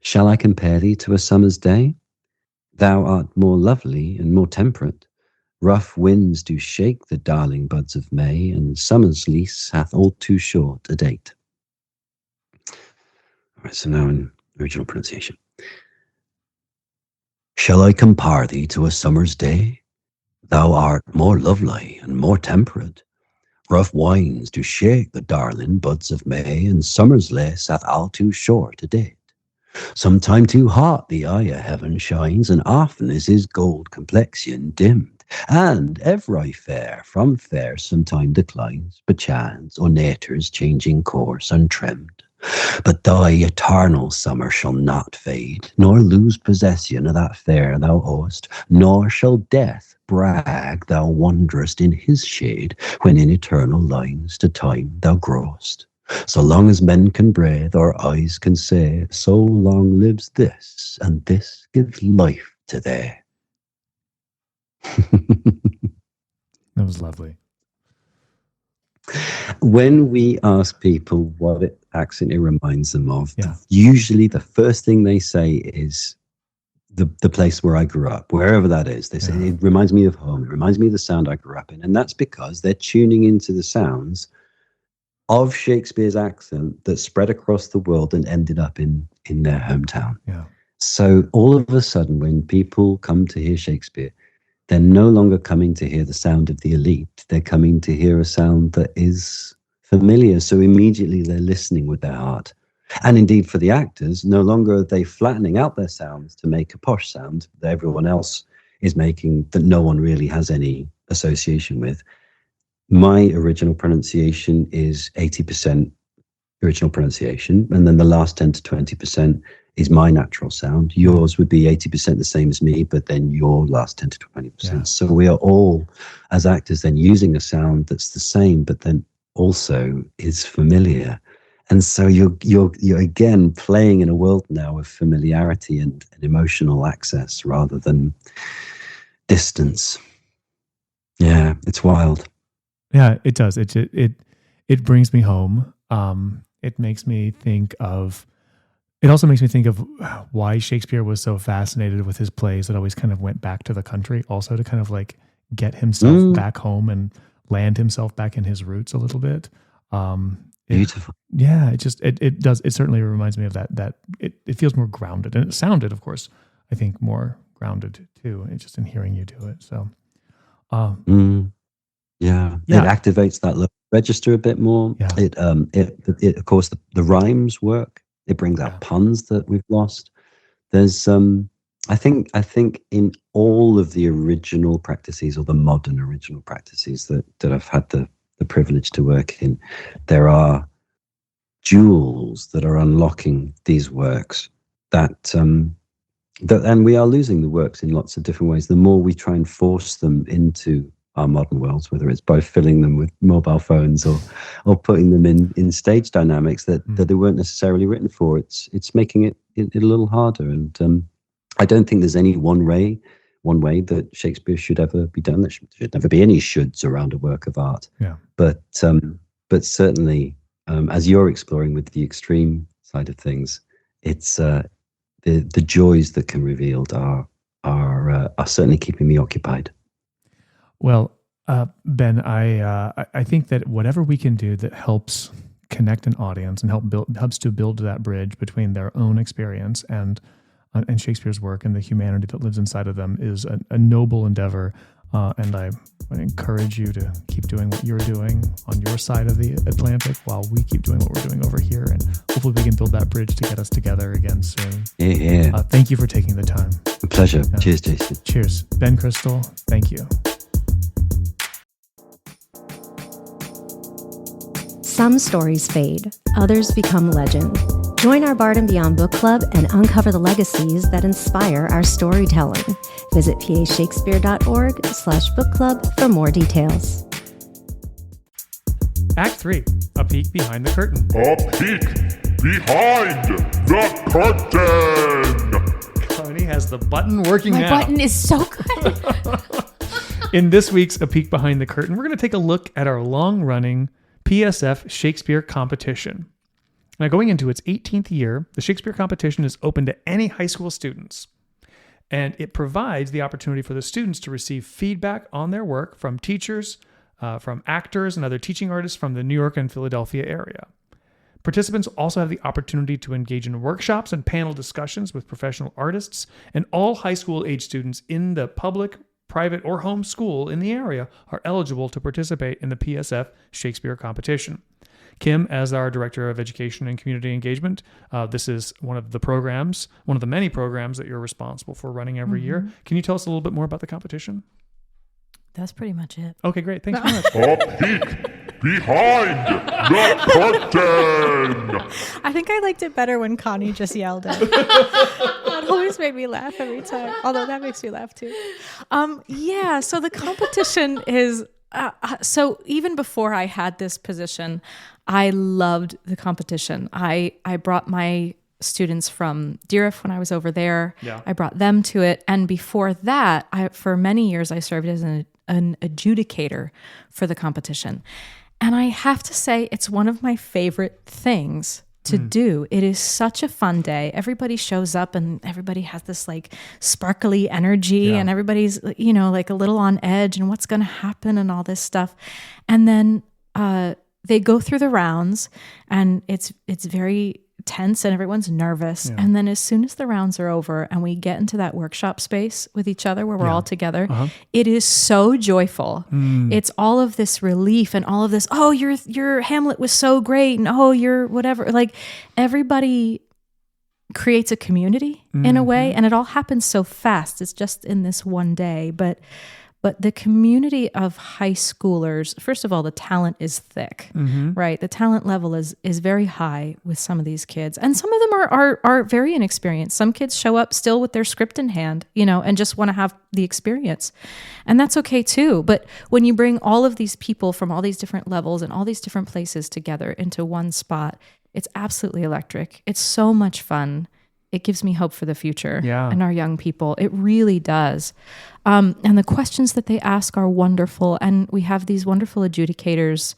Shall I compare thee to a summer's day? Thou art more lovely and more temperate. Rough winds do shake the darling buds of May, and summer's lease hath all too short a date. All right, so now in original pronunciation. Shall I compare thee to a summer's day? Thou art more lovely and more temperate. Rough winds do shake the darling buds of May, and summer's lace hath all too short a date. Sometime too hot the eye of heaven shines, and often is his gold complexion dimmed. And every fair from fair sometime declines, perchance, or nature's changing course untrimmed. But thy eternal summer shall not fade, nor lose possession of that fair thou owest, nor shall death brag thou wanderest in his shade, when in eternal lines to time thou growest. So long as men can breathe or eyes can say, so long lives this, and this gives life to thee. That was lovely. When we ask people what accent it reminds them of, usually the first thing they say is the place where I grew up, wherever that is. They say it reminds me of home. It reminds me of the sound I grew up in. And that's because they're tuning into the sounds of Shakespeare's accent that spread across the world and ended up in their hometown. Yeah. So all of a sudden, when people come to hear Shakespeare, they're no longer coming to hear the sound of the elite. They're coming to hear a sound that is familiar. So immediately they're listening with their heart. And indeed, for the actors, no longer are they flattening out their sounds to make a posh sound that everyone else is making, that no one really has any association with. My original pronunciation is 80% original pronunciation, and then the last 10 to 20% is my natural sound. Yours would be 80% the same as me, but then your last 10 to 20%. Yeah. So we are all, as actors, then using a sound that's the same, but then also is familiar. And so you're again playing in a world now of familiarity and emotional access rather than distance. Yeah, it's wild. Yeah, it does. It brings me home. It makes me think of. It also makes me think of why Shakespeare was so fascinated with his plays that always kind of went back to the country, also to kind of like get himself back home and land himself back in his roots a little bit. Beautiful. It does. It certainly reminds me of that it feels more grounded, and it sounded, of course, I think more grounded too. And just in hearing you do it, so. Yeah, it activates that low register a bit more. Yeah. It of course the rhymes work. It brings out puns that we've lost. There's I think in all of the original practices or the modern original practices that I've had the privilege to work in, there are jewels that are unlocking these works that and we are losing the works in lots of different ways. The more we try and force them into our modern worlds, whether it's both filling them with mobile phones or putting them in stage dynamics that they weren't necessarily written for, it's making it a little harder. And I don't think there's any one way that Shakespeare should ever be done. There should never be any shoulds around a work of art. Yeah. But certainly, as you're exploring with the extreme side of things, it's the joys that can be revealed are certainly keeping me occupied. Well, Ben, I think that whatever we can do that helps connect an audience and helps to build that bridge between their own experience and Shakespeare's work and the humanity that lives inside of them is a noble endeavor. And I encourage you to keep doing what you're doing on your side of the Atlantic while we keep doing what we're doing over here. And hopefully we can build that bridge to get us together again soon. Yeah. Thank you for taking the time. A pleasure. Cheers, Jason. Cheers. Ben Crystal, thank you. Some stories fade, others become legend. Join our Bard and Beyond book club and uncover the legacies that inspire our storytelling. Visit pashakespeare.org/book club for more details. Act 3, A Peek Behind the Curtain. A peek behind the curtain. Connie has the button working now. My button is so good. In this week's A Peek Behind the Curtain, we're going to take a look at our long-running PSF Shakespeare Competition. Now, going into its 18th year, the Shakespeare Competition is open to any high school students, and it provides the opportunity for the students to receive feedback on their work from teachers, from actors, and other teaching artists from the New York and Philadelphia area. Participants also have the opportunity to engage in workshops and panel discussions with professional artists, and all high school age students in the public, private, or home school in the area are eligible to participate in the PSF Shakespeare Competition. Kim, as our Director of Education and Community Engagement, this is one of the many programs that you're responsible for running every year. Can you tell us a little bit more about the competition? That's pretty much it. Okay, great. Thanks very much. A peek behind the curtain. I think I liked it better when Connie just yelled it. That always made me laugh every time. Although that makes me laugh too. So the competition is... so even before I had this position, I loved the competition. I brought my students from DRIF when I was over there. Yeah. I brought them to it. And before that, for many years, I served as an adjudicator for the competition. And I have to say, it's one of my favorite things to do. It is such a fun day. Everybody shows up and everybody has this like sparkly energy and everybody's, you know, like a little on edge and what's going to happen and all this stuff. And then they go through the rounds and it's very tense and everyone's nervous. And then as soon as the rounds are over and we get into that workshop space with each other where we're all together, it is so joyful. It's all of this relief and all of this, oh, your Hamlet was so great. And oh, your whatever. Like everybody creates a community in a way. And it all happens so fast. It's just in this one day. But the community of high schoolers, first of all, the talent is thick, right? The talent level is very high with some of these kids. And some of them are very inexperienced. Some kids show up still with their script in hand, you know, and just want to have the experience. And that's okay too. But when you bring all of these people from all these different levels and all these different places together into one spot, it's absolutely electric. It's so much fun. It gives me hope for the future and our young people. It really does. And the questions that they ask are wonderful. And we have these wonderful adjudicators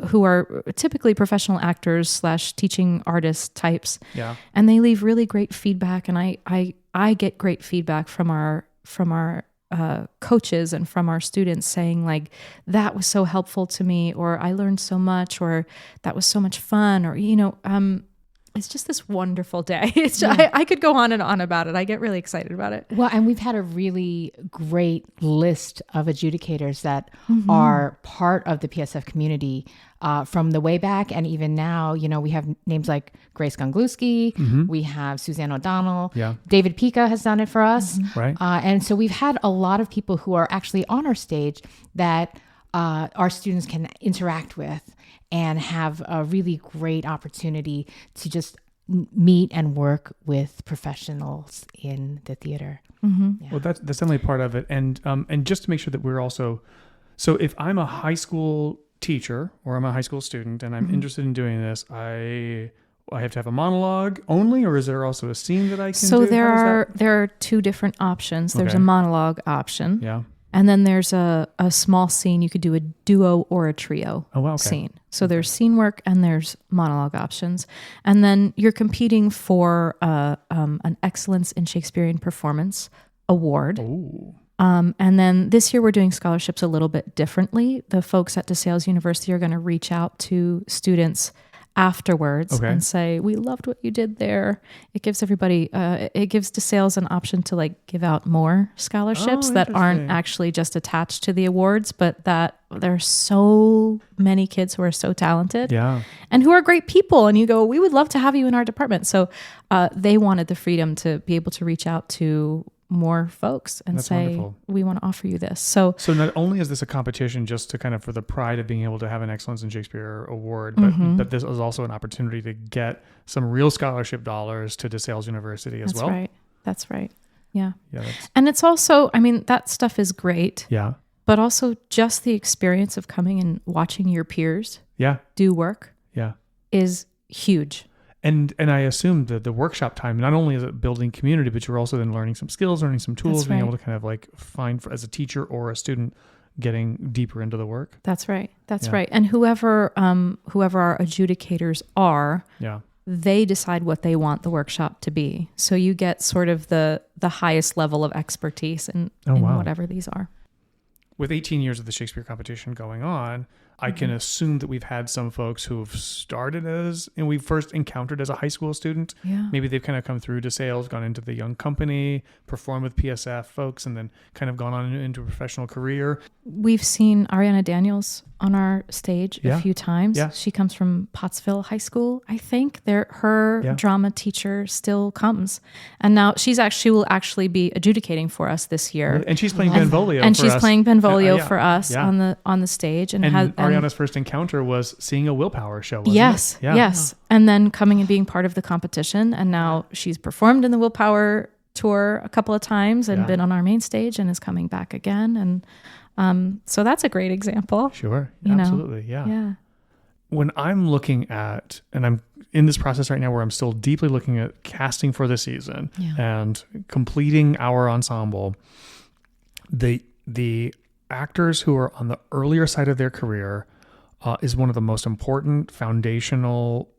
who are typically professional actors / teaching artist types. Yeah. And they leave really great feedback. And I get great feedback from our coaches and from our students saying like, that was so helpful to me, or I learned so much, or that was so much fun, or, you know, it's just this wonderful day. I could go on and on about it. I get really excited about it. Well, and we've had a really great list of adjudicators that are part of the PSF community from the way back. And even now, you know, we have names like Grace Gongluski. We have Suzanne O'Donnell. Yeah. David Pica has done it for us. Right. And so we've had a lot of people who are actually on our stage that our students can interact with and have a really great opportunity to just meet and work with professionals in the theater. Well, that's definitely part of it. And just to make sure that we're also, so if I'm a high school teacher or I'm a high school student and I'm interested in doing this, I have to have a monologue only, or is there also a scene that I can do? So there are two different options. There's a monologue option. Yeah. And then there's a small scene. You could do a duo or a trio scene. So there's scene work and there's monologue options. And then you're competing for an Excellence in Shakespearean Performance award. And then this year we're doing scholarships a little bit differently. The folks at DeSales University are going to reach out to students afterwards and say, we loved what you did there. It gives everybody, it gives DeSales an option to like give out more scholarships that aren't actually just attached to the awards, but that there are so many kids who are so talented and who are great people. And you go, we would love to have you in our department. So they wanted the freedom to be able to reach out to more folks and say, wonderful. We want to offer you this. So not only is this a competition just to kind of for the pride of being able to have an Excellence in Shakespeare award, but this is also an opportunity to get some real scholarship dollars to DeSales University as well. That's right. Yeah. And it's also, I mean, that stuff is great. Yeah. But also just the experience of coming and watching your peers do work is huge. And I assume that the workshop time, not only is it building community, but you're also then learning some skills, learning some tools, being able to kind of like find as a teacher or a student getting deeper into the work. That's right. That's right. And whoever our adjudicators are, they decide what they want the workshop to be. So you get sort of the highest level of expertise in whatever these are. With 18 years of the Shakespeare competition going on, I can assume that we've had some folks who have started and we first encountered as a high school student. Yeah. Maybe they've kind of come through DeSales, gone into the young company, performed with PSF folks, and then kind of gone on into a professional career. We've seen Ariana Daniels on our stage a few times. Yeah. She comes from Pottsville High School, I think. Her drama teacher still comes. And now she will actually be adjudicating for us this year. And she's playing Benvolio and she's playing Benvolio for us on the stage. And Ariana's first encounter was seeing a Willpower show, wasn't it? Yes. And then coming and being part of the competition. And now she's performed in the Willpower tour a couple of times and been on our main stage and is coming back again. And so that's a great example. Sure. Absolutely. Yeah. When I'm looking at, and I'm in this process right now where I'm still deeply looking at casting for the season and completing our ensemble, the actors who are on the earlier side of their career is one of the most important foundational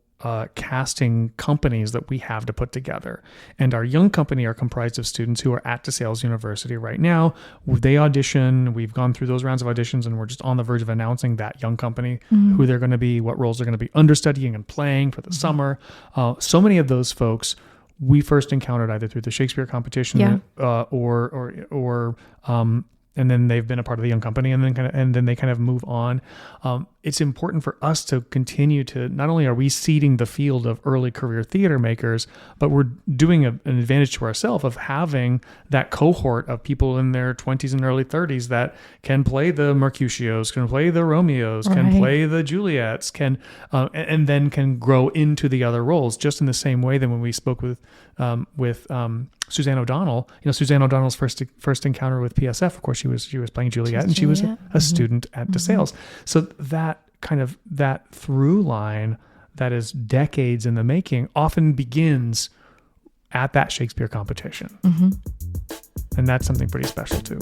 casting companies that we have to put together. And our young company are comprised of students who are at DeSales University right now. They audition. We've gone through those rounds of auditions, and we're just on the verge of announcing that young company, who they're going to be, what roles they're going to be understudying and playing for the summer. So many of those folks we first encountered either through the Shakespeare Competition or and then they've been a part of the young company, and then they kind of move on. It's important for us to continue to, not only are we seeding the field of early career theater makers, but we're doing an advantage to ourselves of having that cohort of people in their 20s and early 30s that can play the Mercutios, can play the Romeos, can play the Juliets, and then can grow into the other roles, just in the same way that when we spoke with Suzanne O'Donnell, Suzanne O'Donnell's first encounter with PSF, of course, she was playing Juliet, and she was a student at DeSales. So that through line that is decades in the making often begins at that Shakespeare competition. And that's something pretty special too.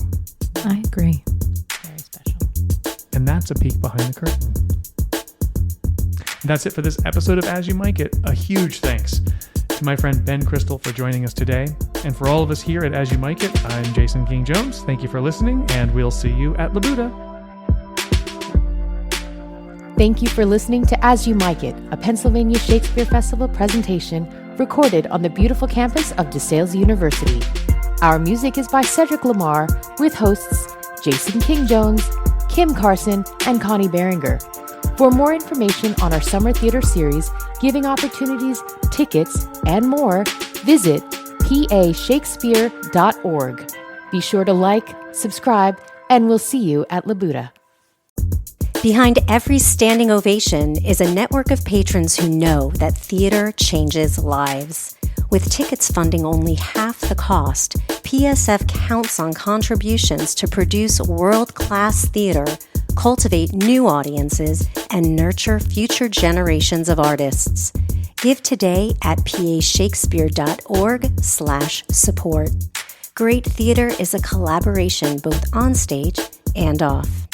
I agree. Very special. And that's a peek behind the curtain. And that's it for this episode of As You Mic It. A huge thanks to my friend Ben Crystal for joining us today. And for all of us here at As You Mic It, I'm Jason King Jones. Thank you for listening, and we'll see you at La Buddha. Thank you for listening to As You Mic It, a Pennsylvania Shakespeare Festival presentation recorded on the beautiful campus of DeSales University. Our music is by Cedric Lamar, with hosts Jason King Jones, Kim Carson, and Connie Behringer. For more information on our summer theater series, giving opportunities, tickets, and more, visit pashakespeare.org. Be sure to like, subscribe, and we'll see you at La Buddha. Behind every standing ovation is a network of patrons who know that theater changes lives. With tickets funding only half the cost, PSF counts on contributions to produce world-class theater, cultivate new audiences, and nurture future generations of artists. Give today at pashakespeare.org/support. Great theater is a collaboration both on stage and off.